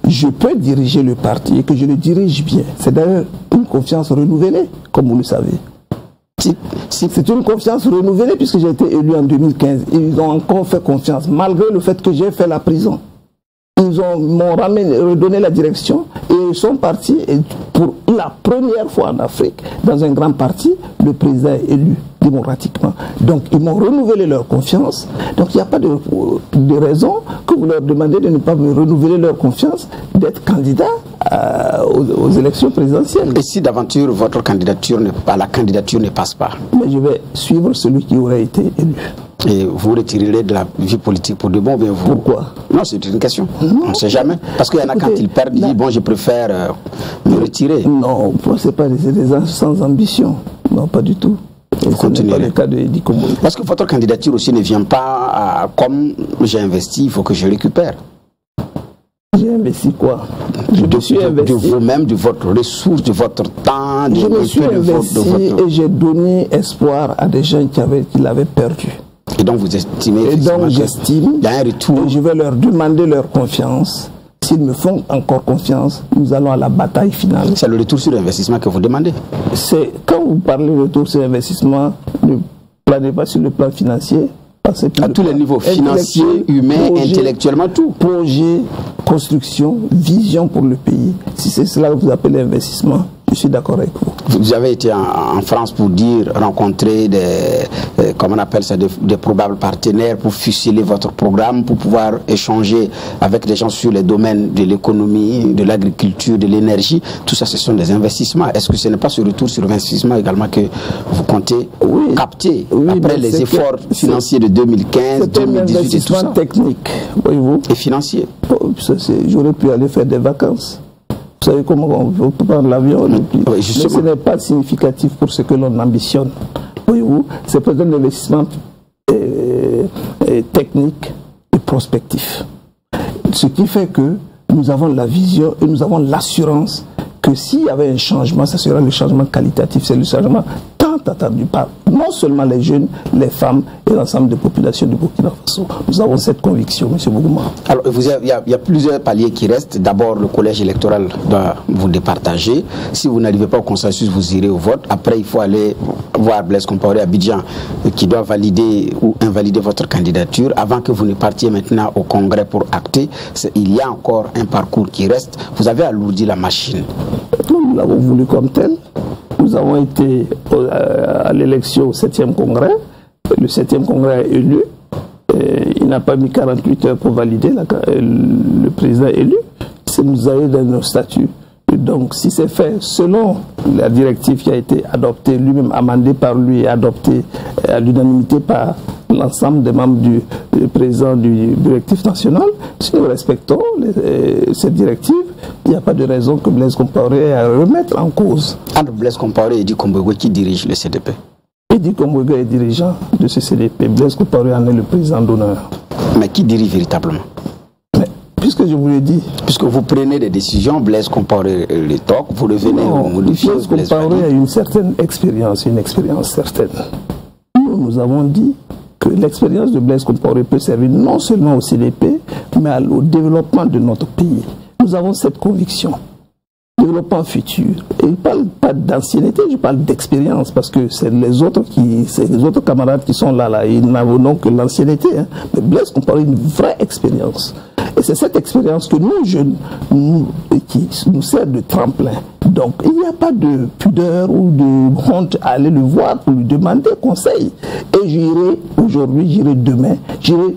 je peux diriger le parti et que je le dirige bien, c'est d'ailleurs une confiance renouvelée, comme vous le savez. C'est une confiance renouvelée puisque j'ai été élu en 2015. Ils ont encore fait confiance, malgré le fait que j'ai fait la prison. Ils m'ont redonné la direction et ils sont partis. Et pour la première fois en Afrique, dans un grand parti, le président est élu démocratiquement. Donc ils m'ont renouvelé leur confiance. Donc il n'y a pas de raison que vous leur demandez de ne pas me renouveler leur confiance, d'être candidat aux élections présidentielles. Et si d'aventure votre candidature la candidature ne passe pas? Mais je vais suivre celui qui aurait été élu. Et vous retirerez de la vie politique pour de bon, bien vous? Pourquoi? Non, c'est une question. On ne sait jamais. Parce qu'il y en a quand ils perdent, ils disent bon, je préfère me retirer. Non, c'est des gens sans ambition. Non, pas du tout. Ce n'est pas le cas de Eddy Komoli. Parce que votre candidature aussi ne vient pas comme j'ai investi, il faut que je récupère. J'ai investi quoi? De vous-même, de votre ressource, de votre temps, je me suis investi et j'ai donné espoir à des gens qui l'avaient perdu. Et donc vous estimez et donc j'estime il y a un retour. Et je vais leur demander leur confiance. S'ils me font encore confiance, nous allons à la bataille finale. C'est le retour sur investissement que vous demandez? Quand vous parlez de retour sur investissement, ne planez pas sur le plan financier. À tous les niveaux, financiers, humains, intellectuellement, tout. Projet, construction, vision pour le pays. Si c'est cela que vous appelez investissement, je suis d'accord avec vous. Vous avez été en France pour rencontrer comment on appelle ça, des probables partenaires pour ficeler votre programme, pour pouvoir échanger avec des gens sur les domaines de l'économie, de l'agriculture, de l'énergie. Tout ça, ce sont des investissements. Est-ce que ce n'est pas ce retour sur investissement également que vous comptez capter après les efforts financiers de 2015, 2018 et tout ça? Technique, voyez-vous. Et financier. J'aurais pu aller faire des vacances. Vous savez comment on peut prendre l'avion, mais ce n'est pas significatif pour ce que l'on ambitionne. Voyez-vous, c'est peut-être un investissement technique et prospectif. Ce qui fait que nous avons la vision et nous avons l'assurance que s'il y avait un changement, ça sera le changement qualitatif, c'est le changement tant tant attendu par non seulement les jeunes, les femmes et l'ensemble des populations du Burkina Faso. Nous avons cette conviction, M. Bougouma. Alors, il y a plusieurs paliers qui restent. D'abord, le collège électoral doit vous départager. Si vous n'arrivez pas au consensus, vous irez au vote. Après, il faut aller voir Blaise Compaoré à Abidjan, qui doit valider ou invalider votre candidature avant que vous ne partiez maintenant au Congrès pour acter. Il y a encore un parcours qui reste. Vous avez alourdi la machine. Nous l'avons voulu comme tel. Nous avons été à l'élection au 7e congrès. Le 7e congrès est élu. Il n'a pas mis 48 heures pour valider le président élu. C'est nous aller dans nos statuts. Donc, si c'est fait selon la directive qui a été adoptée, lui-même amendée par lui et adoptée à l'unanimité par l'ensemble des membres du président du directif national, si nous respectons cette directive, il n'y a pas de raison que Blaise Compaoré ait à remettre en cause. Entre Blaise Compaoré et Edi Kombouegwe, qui dirige le CDP? Edi Kombouegwe est dirigeant de ce CDP. Blaise Compaoré en est le président d'honneur. Mais qui dirige véritablement? Puisque je vous l'ai dit. Puisque vous prenez des décisions, Blaise Compaoré les toque, vous revenez au modifier. Blaise Compaoré a une certaine expérience, une expérience certaine. Nous avons dit que l'expérience de Blaise Compaoré peut servir non seulement au CDP, mais au développement de notre pays. Nous avons cette conviction. Développement futur. Et je ne parle pas d'ancienneté, je parle d'expérience, parce que c'est les autres camarades qui sont là, ils n'avons que l'ancienneté. Hein. Mais Blaise Compaoré a une vraie expérience. Et c'est cette expérience que nous, jeunes, qui nous sert de tremplin. Donc, il n'y a pas de pudeur ou de honte à aller le voir pour lui demander conseil. Et j'irai aujourd'hui, j'irai demain, j'irai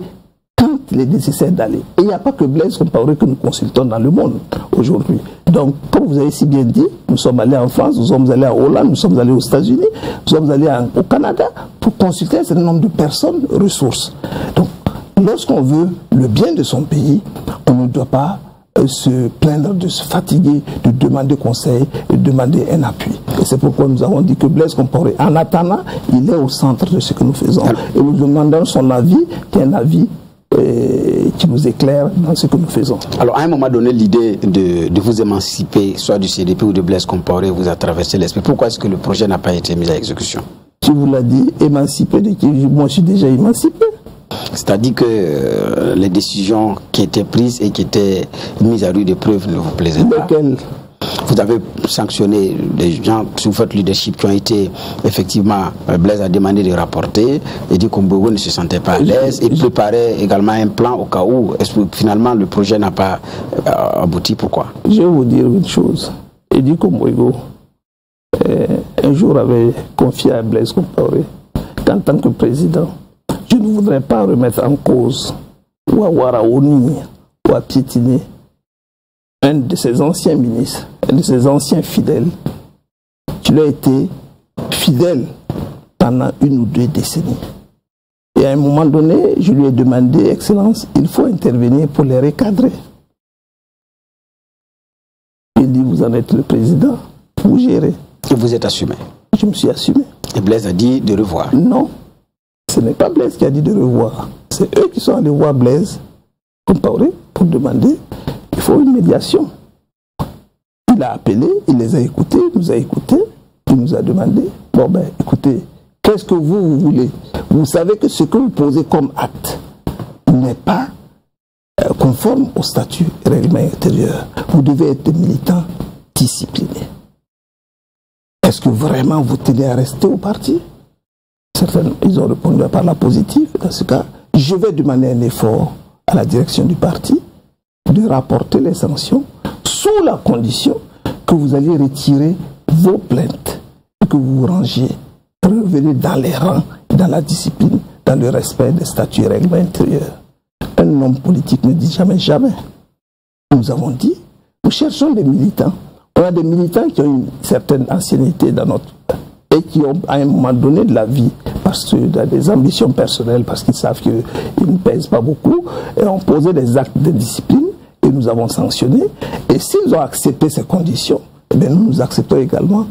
quand il est nécessaire d'aller. Et il n'y a pas que Blaise Compaoré que nous consultons dans le monde aujourd'hui. Donc, comme vous avez si bien dit, nous sommes allés en France, nous sommes allés en Hollande, nous sommes allés aux États-Unis, nous sommes allés au Canada pour consulter un certain nombre de personnes ressources. Donc, lorsqu'on veut le bien de son pays, on ne doit pas se plaindre, de se fatiguer, de demander conseil, de demander un appui. Et c'est pourquoi nous avons dit que Blaise Compaoré, en attendant, il est au centre de ce que nous faisons. Et nous demandons son avis, qui est un avis qui nous éclaire dans ce que nous faisons. Alors, à un moment donné, l'idée de vous émanciper, soit du CDP ou de Blaise Compaoré, vous a traversé l'esprit. Pourquoi est-ce que le projet n'a pas été mis à exécution? Tu vous l'as dit, émancipé de qui? Moi, je suis déjà émancipé. C'est-à-dire que les décisions qui étaient prises et qui étaient mises à rude épreuve ne vous plaisaient pas. Lesquelles? Vous avez sanctionné des gens sous votre leadership qui ont été, effectivement, Blaise a demandé de rapporter, et dit qu'Ombougo ne se sentait pas à l'aise, et préparait également un plan au cas où, finalement, le projet n'a pas abouti. Pourquoi? Je vais vous dire une chose. Edi Kombouego, un jour, avait confié à Blaise Compaoré qu'en tant que président, je ne voudrais pas remettre en cause ou avoir à honnir ou à piétiner un de ses anciens ministres, un de ses anciens fidèles, qui lui a été fidèle pendant 1 ou 2 décennies. Et à un moment donné, je lui ai demandé, Excellence, il faut intervenir pour les recadrer. Il dit, vous en êtes le président, vous gérez. Et vous êtes assumé? Je me suis assumé. Et Blaise a dit de revoir? Non, ce n'est pas Blaise qui a dit de revoir. C'est eux qui sont allés voir Blaise Compaoré pour demander. Il faut une médiation. Il a appelé, il les a écoutés, il nous a écoutés, il nous a demandé, bon ben écoutez, qu'est-ce que vous voulez? Vous savez que ce que vous posez comme acte n'est pas conforme au statut règlement intérieur. Vous devez être militant discipliné. Est-ce que vraiment vous tenez à rester au parti? Certains, ils ont répondu par la positive. Dans ce cas, je vais demander un effort à la direction du parti de rapporter les sanctions sous la condition que vous allez retirer vos plaintes et que vous vous rangiez, revenez dans les rangs, dans la discipline, dans le respect des statuts et règlements intérieurs. Un homme politique ne dit jamais jamais. Nous avons dit, nous cherchons des militants. On a des militants qui ont une certaine ancienneté dans notre et qui ont à un moment donné de la vie parce qu'ils ont des ambitions personnelles, parce qu'ils savent qu'ils ne pèsent pas beaucoup et ont posé des actes de discipline. Et nous avons sanctionné. Et s'ils ont accepté ces conditions, eh bien nous acceptons également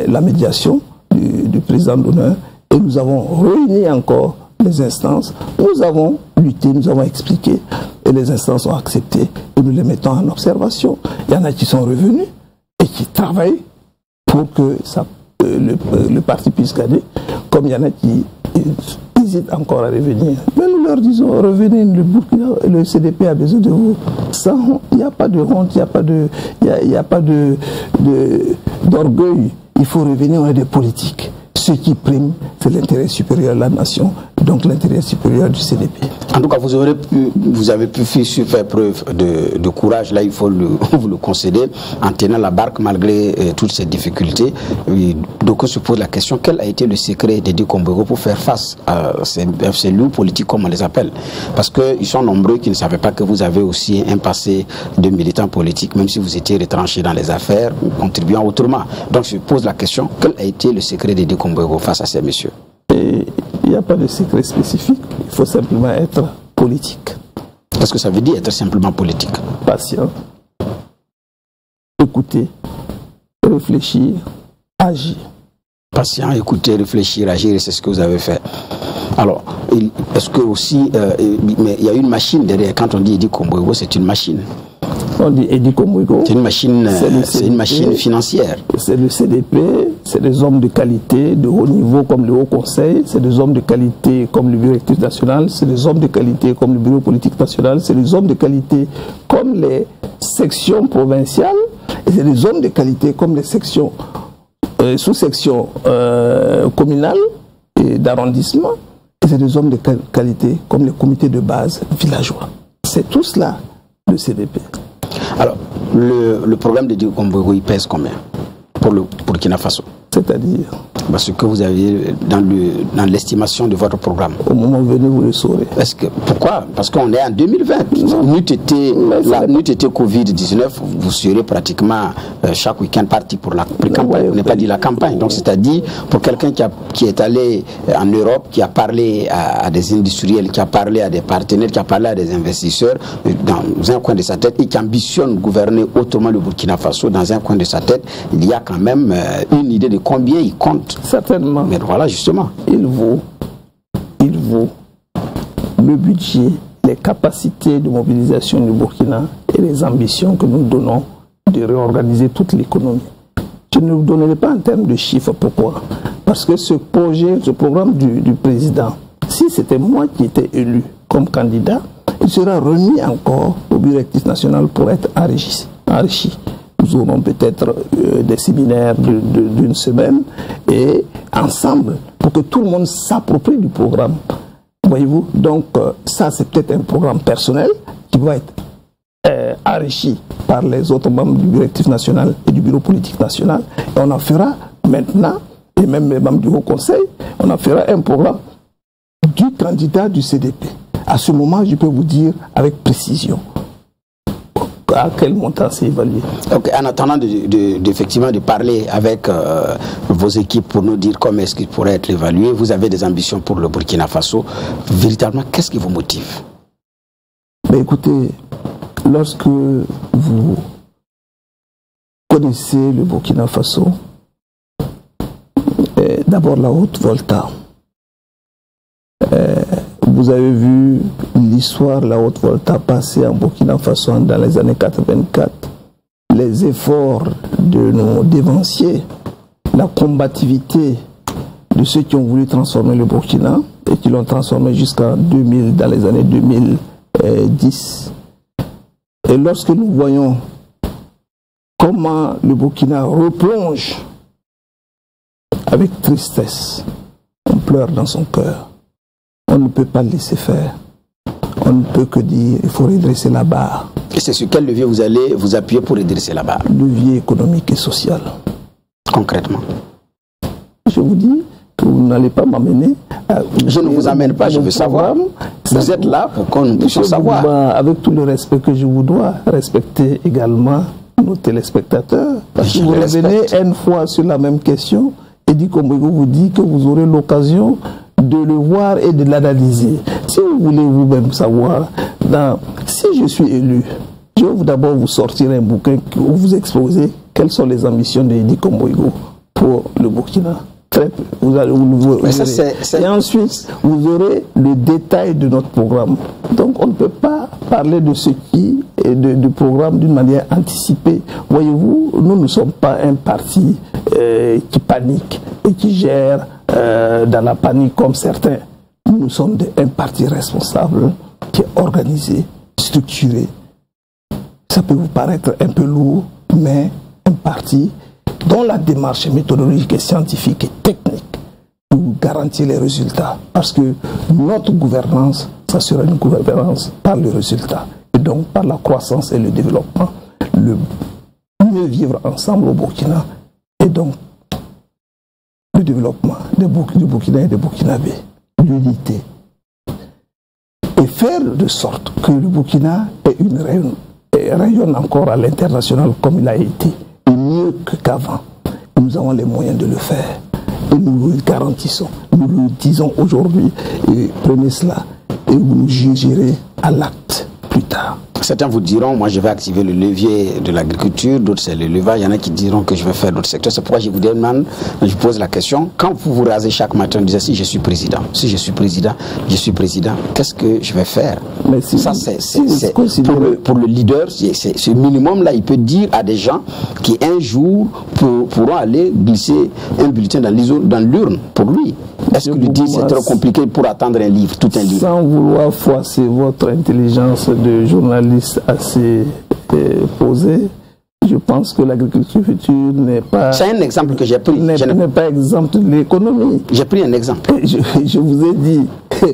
la médiation du président d'honneur. Et nous avons réuni encore les instances. Nous avons lutté, nous avons expliqué. Et les instances ont accepté. Et nous les mettons en observation. Il y en a qui sont revenus et qui travaillent pour que ça le parti puisse gagner, comme il y en a qui hésitent encore à revenir. Mais nous leur disons, revenez, le CDP a besoin de vous. Il n'y a pas de honte, il n'y a pas d'orgueil. Il faut revenir, on est des politiques. Ce qui prime, c'est l'intérêt supérieur de la nation, donc l'intérêt supérieur du CDP. En tout cas, vous avez pu faire preuve de courage, là il faut vous le concéder, en tenant la barque malgré toutes ces difficultés. Donc on se pose la question, quel a été le secret d'Edi Kombouego pour faire face à ces loups politiques, comme on les appelle? Parce qu'ils sont nombreux qui ne savaient pas que vous avez aussi un passé de militant politique, même si vous étiez retranché dans les affaires, contribuant autrement. Donc je pose la question, quel a été le secret d'Edi Kombouego face à ces messieurs? Il n'y a pas de secret spécifique, il faut simplement être politique. Qu'est-ce que ça veut dire être simplement politique? Patient, écouter, réfléchir, agir. Patient, écouter, réfléchir, agir, et c'est ce que vous avez fait. Alors, est-ce que aussi, mais il y a une machine derrière, quand on dit Edi Kombouego, c'est une machine. On dit Edi Kombouego. C'est une machine financière. C'est le CDP, c'est des hommes de qualité, de haut niveau comme le Haut Conseil, c'est des hommes de qualité comme le Bureau exécutif national, c'est des hommes de qualité comme le Bureau politique national, c'est des hommes de qualité comme les sections provinciales, et c'est des hommes de qualité comme les sections, sous-sections communales et d'arrondissement, et c'est des hommes de qualité comme les comités de base villageois. C'est tout cela, le CDP. Alors, le programme de Edi Kombouego, il pèse combien pour le Burkina Faso? C'est-à-dire? Parce que vous avez dans l'estimation de votre programme. Au moment venu, vous le saurez. Pourquoi? Parce qu'on est en 2020. N'eût été Covid-19, vous serez pratiquement chaque week-end parti pour la campagne. On n'est pas dit la campagne. Donc, c'est-à-dire, pour quelqu'un qui est allé en Europe, qui a parlé à des industriels, qui a parlé à des partenaires, qui a parlé à des investisseurs, dans un coin de sa tête, et qui ambitionne gouverner autrement le Burkina Faso, dans un coin de sa tête, il y a quand même une idée de combien il compte. Certainement. Mais voilà, justement. Il vaut le budget, les capacités de mobilisation du Burkina et les ambitions que nous donnons de réorganiser toute l'économie. Je ne vous donnerai pas en termes de chiffres. Pourquoi? Parce que ce projet, ce programme du président, si c'était moi qui étais élu comme candidat, il sera remis encore au Bureau exécutif national pour être enrichi. Nous aurons peut-être des séminaires d'une semaine et ensemble pour que tout le monde s'approprie du programme. Voyez-vous, donc ça c'est peut-être un programme personnel qui va être enrichi par les autres membres du Bureau exécutif national et du Bureau politique national. Et on en fera maintenant, et même les membres du Haut Conseil, on en fera un programme du candidat du CDP. À ce moment, je peux vous dire avec précision à quel montant c'est évalué. Okay, en attendant effectivement de parler avec vos équipes pour nous dire comment est-ce qu'il pourrait être évalué, vous avez des ambitions pour le Burkina Faso. Véritablement, qu'est-ce qui vous motive? Mais écoutez, lorsque vous connaissez le Burkina Faso, d'abord la Haute-Volta, vous avez vu l'histoire de la Haute-Volta passer en Burkina Faso dans les années 84. Les efforts de nos dévanciers, la combativité de ceux qui ont voulu transformer le Burkina et qui l'ont transformé jusqu'en 2000, dans les années 2010. Et lorsque nous voyons comment le Burkina replonge avec tristesse, on pleure dans son cœur. On ne peut pas le laisser faire. On ne peut que dire il faut redresser la barre. Et c'est sur quel levier vous allez vous appuyer pour redresser la barre? Levier économique et social. Concrètement? Je vous dis que vous n'allez pas m'amener. Je ne vous amène pas, je veux savoir. Vous êtes là pour qu'on puisse savoir. Avec tout le respect que je vous dois, respecter également nos téléspectateurs. Parce que vous revenez une fois sur la même question, Edi Kombouego vous dit que vous aurez l'occasion de le voir et de l'analyser. Si vous voulez vous-même savoir, si je suis élu, je vais d'abord vous sortir un bouquin où vous exposez quelles sont les ambitions de Edi Kombouego pour le Burkina. Très peu. Et ensuite, vous aurez le détail de notre programme. Donc, on ne peut pas parler de ce qui est du programme d'une manière anticipée. Voyez-vous, nous ne sommes pas un parti qui panique et qui gère dans la panique comme certains. Nous sommes un parti responsable qui est organisé, structuré. Ça peut vous paraître un peu lourd, mais un parti dont la démarche méthodologique et scientifique et technique pour garantir les résultats. Parce que notre gouvernance, ça sera une gouvernance par le résultat. Et donc par la croissance et le développement. Le mieux vivre ensemble au Burkina. Et donc le développement du Burkina et des Burkinabés. L'unité. Et faire de sorte que le Burkina rayonne encore à l'international comme il a été. Et mieux qu'avant. Nous avons les moyens de le faire. Et nous le garantissons. Nous le disons aujourd'hui. Et prenez cela et vous nous jugerez à l'acte plus tard. Certains vous diront, moi je vais activer le levier de l'agriculture, d'autres c'est le levage, il y en a qui diront que je vais faire d'autres secteurs. C'est pourquoi je vous demande, je vous pose la question, quand vous vous rasez chaque matin, vous dites si je suis président, qu'est-ce que je vais faire? Mais ça c'est pour le leader, ce minimum-là, il peut dire à des gens qui un jour pourront aller glisser un bulletin dans l'urne pour lui. Est-ce que lui dire c'est trop compliqué pour attendre un livre, tout un livre? Sans vouloir froisser votre intelligence de journaliste assez posée, je pense que l'agriculture future n'est pas... C'est un exemple que j'ai pris. N'est pas exemple de l'économie. J'ai pris un exemple. Je vous ai dit que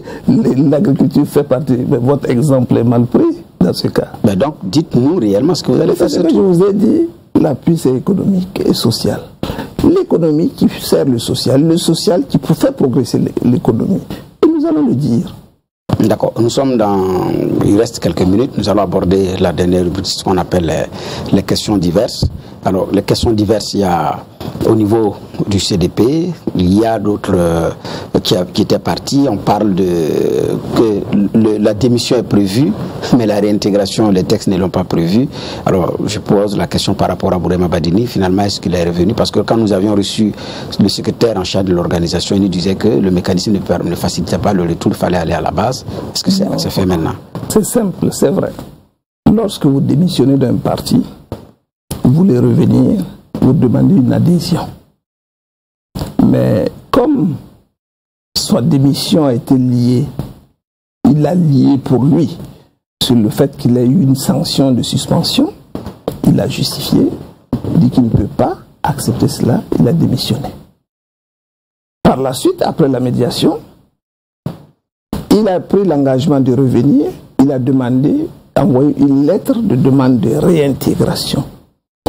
l'agriculture fait partie... Mais votre exemple est mal pris dans ce cas. Mais donc, dites-nous réellement ce que vous allez faire. C'est ce que je vous ai dit. L'appui, c'est économique et social. L'économie qui sert le social qui fait progresser l'économie. Et nous allons le dire. D'accord, nous sommes il reste quelques minutes, nous allons aborder la dernière rubrique, ce qu'on appelle les questions diverses. Alors, les questions diverses, il y a au niveau du CDP, il y a d'autres qui étaient partis. On parle que la démission est prévue, mais la réintégration, les textes ne l'ont pas prévu. Alors, je pose la question par rapport à Bourema Badini. Finalement, est-ce qu'il est revenu? Parce que quand nous avions reçu le secrétaire en charge de l'organisation, il nous disait que le mécanisme ne facilitait pas le retour, il fallait aller à la base. Est-ce que c'est fait maintenant? C'est simple, c'est vrai. Lorsque vous démissionnez d'un parti, vous voulez revenir, vous demandez une adhésion. Mais comme sa démission a été liée, il l'a liée pour lui sur le fait qu'il a eu une sanction de suspension, il a justifié, il dit qu'il ne peut pas accepter cela, il a démissionné. Par la suite, après la médiation, il a pris l'engagement de revenir, il a envoyé une lettre de demande de réintégration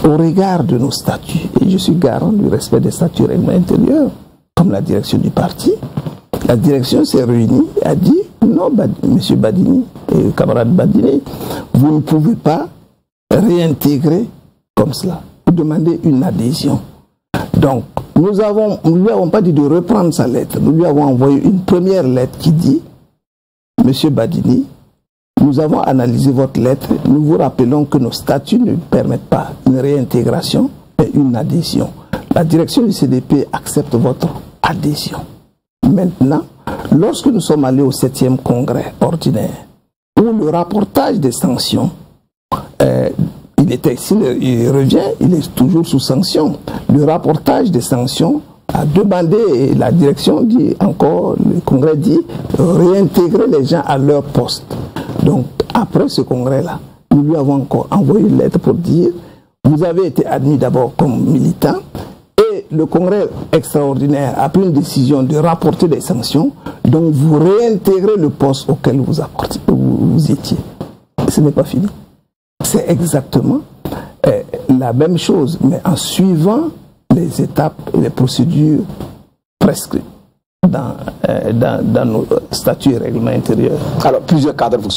au regard de nos statuts. Et je suis garant du respect des statuts règlement intérieur, comme la direction du parti. La direction s'est réunie et a dit non, M. Badini et camarade Badini, vous ne pouvez pas réintégrer comme cela. Vous demandez une adhésion. Donc, nous ne lui avons pas dit de reprendre sa lettre. Nous lui avons envoyé une première lettre qui dit Monsieur Badini, nous avons analysé votre lettre. Nous vous rappelons que nos statuts ne permettent pas une réintégration, mais une adhésion. La direction du CDP accepte votre adhésion. Maintenant, lorsque nous sommes allés au 7e congrès ordinaire, où le rapportage des sanctions, il revient, il est toujours sous sanction. Le rapportage des sanctions a demandé, et la direction dit encore, le congrès dit, réintégrer les gens à leur poste. Donc, après ce congrès-là, nous lui avons encore envoyé une lettre pour dire, vous avez été admis d'abord comme militant, et le congrès extraordinaire a pris une décision de rapporter des sanctions, donc vous réintégrez le poste auquel vous étiez. Ce n'est pas fini. C'est exactement la même chose, mais en suivant les étapes et les procédures prescrites dans nos statuts et règlements intérieurs. Alors, plusieurs cadres vous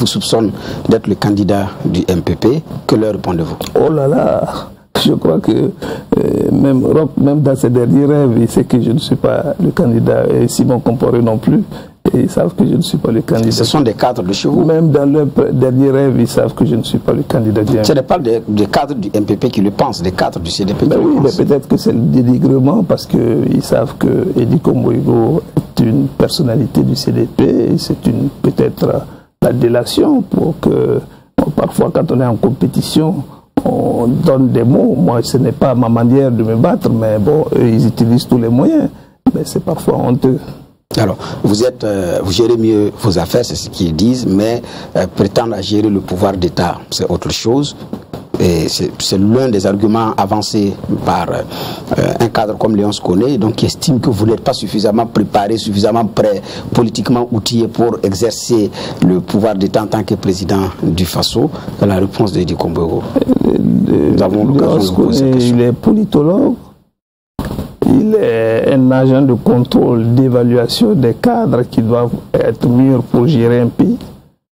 soupçonnent d'être le candidat du MPP. Que leur répondez-vous? Oh là là, je crois que même dans ses derniers rêves, il sait que je ne suis pas le candidat, et Simon Comporé non plus. Et ils savent que je ne suis pas le candidat. Ce sont des cadres de chez vous. Même dans leur dernier rêve, ils savent que je ne suis pas le candidat du MPP. Ce n'est pas des cadres du MPP qui le pensent, des cadres du CDP qui le Oui, pensent. mais peut-être que c'est le dénigrement parce qu'ils savent que Eddy Komboigo est une personnalité du CDP et c'est peut-être la délation pour que parfois quand on est en compétition, on donne des mots. Moi, ce n'est pas ma manière de me battre, mais bon, eux, ils utilisent tous les moyens. Mais c'est parfois honteux. Alors, vous gérez mieux vos affaires, c'est ce qu'ils disent, mais prétendre à gérer le pouvoir d'État, c'est autre chose. Et c'est l'un des arguments avancés par un cadre comme Léon Skoné, donc qui estime que vous n'êtes pas suffisamment préparé, suffisamment prêt, politiquement outillé pour exercer le pouvoir d'État en tant que président du Faso. La réponse de Eddy Komboigo. Nous avons l'occasion de vous poser cette question. Il est politologue. Il est un agent de contrôle, d'évaluation des cadres qui doivent être mûrs pour gérer un pays.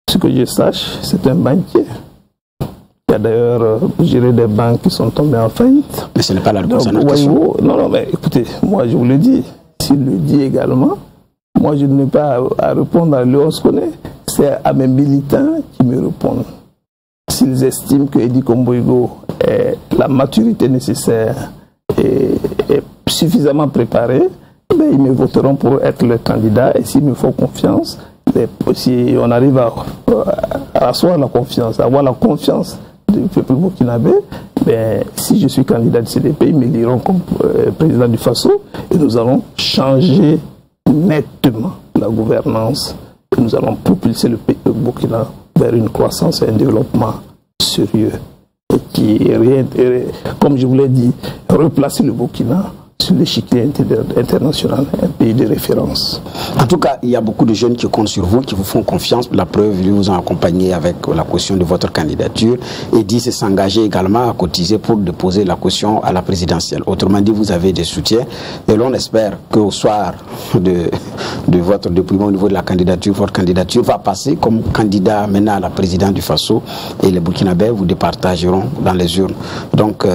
Ce que je sache, c'est un banquier. Il y a d'ailleurs géré des banques qui sont tombées en faillite. Mais ce n'est pas la réponse à notre question. Non, mais écoutez, moi je vous le dis. S'il le dit également, moi je n'ai pas à répondre à Léon Skoné. C'est à mes militants qui me répondent. S'ils estiment que Eddy Komboigo est la maturité nécessaire et suffisamment préparé, ben, ils me voteront pour être le candidat. Et s'ils me font confiance, si on arrive à asseoir la confiance, à avoir la confiance du peuple burkinabé, ben, si je suis candidat du CDP, ils m'éliront comme président du Faso et nous allons changer nettement la gouvernance et nous allons propulser le Burkina vers une croissance et un développement sérieux et qui, comme je vous l'ai dit, replacer le Burkina sur l'échiquier international, un pays de référence. En tout cas, il y a beaucoup de jeunes qui comptent sur vous, qui vous font confiance. La preuve, ils vous ont accompagné avec la caution de votre candidature et disent s'engager également à cotiser pour déposer la caution à la présidentielle. Autrement dit, vous avez des soutiens et l'on espère qu'au soir de votre dépouillement au niveau de la candidature, votre candidature va passer comme candidat maintenant à la présidence du Faso et les Burkinabés vous départageront dans les urnes. Donc,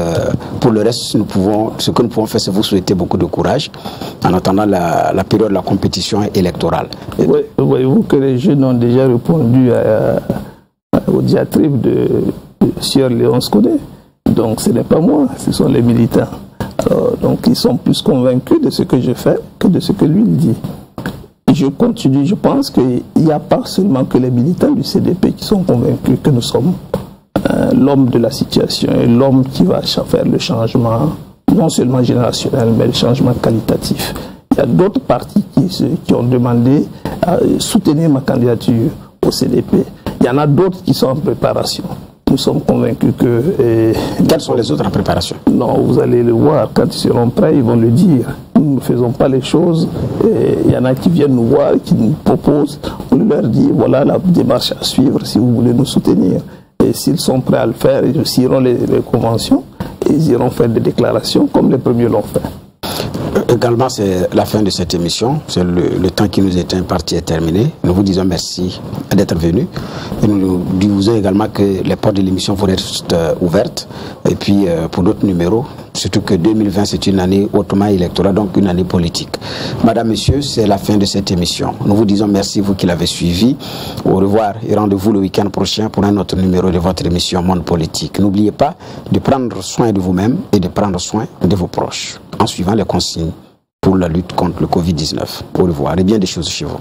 pour le reste, ce que nous pouvons faire, c'est vous souhaiter beaucoup de courage en attendant la période de la compétition électorale. Oui, voyez-vous que les jeunes ont déjà répondu aux diatribes de Sieur Léon Skoné. Donc ce n'est pas moi, ce sont les militants. Alors, donc ils sont plus convaincus de ce que je fais que de ce que lui dit. Je continue, je pense qu'il n'y a pas seulement que les militants du CDP qui sont convaincus que nous sommes l'homme de la situation et l'homme qui va faire le changement, non seulement générationnel, mais le changement qualitatif. Il y a d'autres partis qui ont demandé à soutenir ma candidature au CDP. Il y en a d'autres qui sont en préparation. Nous sommes convaincus que... Quelles sont les autres en préparation? Non, vous allez le voir. Quand ils seront prêts, ils vont le dire. Nous ne faisons pas les choses. Il y en a qui viennent nous voir, qui nous proposent. On leur dit, voilà la démarche à suivre si vous voulez nous soutenir. Et s'ils sont prêts à le faire, ils iront les conventions et ils iront faire des déclarations comme les premiers l'ont fait. Également, c'est la fin de cette émission. C'est le temps qui nous était imparti est terminé. Nous vous disons merci d'être venus. Et nous disons également que les portes de l'émission vont être ouvertes. Et puis, pour d'autres numéros, surtout que 2020, c'est une année hautement électorale, donc une année politique. Madame, Messieurs, c'est la fin de cette émission. Nous vous disons merci, vous qui l'avez suivi. Au revoir et rendez-vous le week-end prochain pour un autre numéro de votre émission Monde Politique. N'oubliez pas de prendre soin de vous-même et de prendre soin de vos proches en suivant les consignes pour la lutte contre le Covid-19. Au revoir et bien des choses chez vous.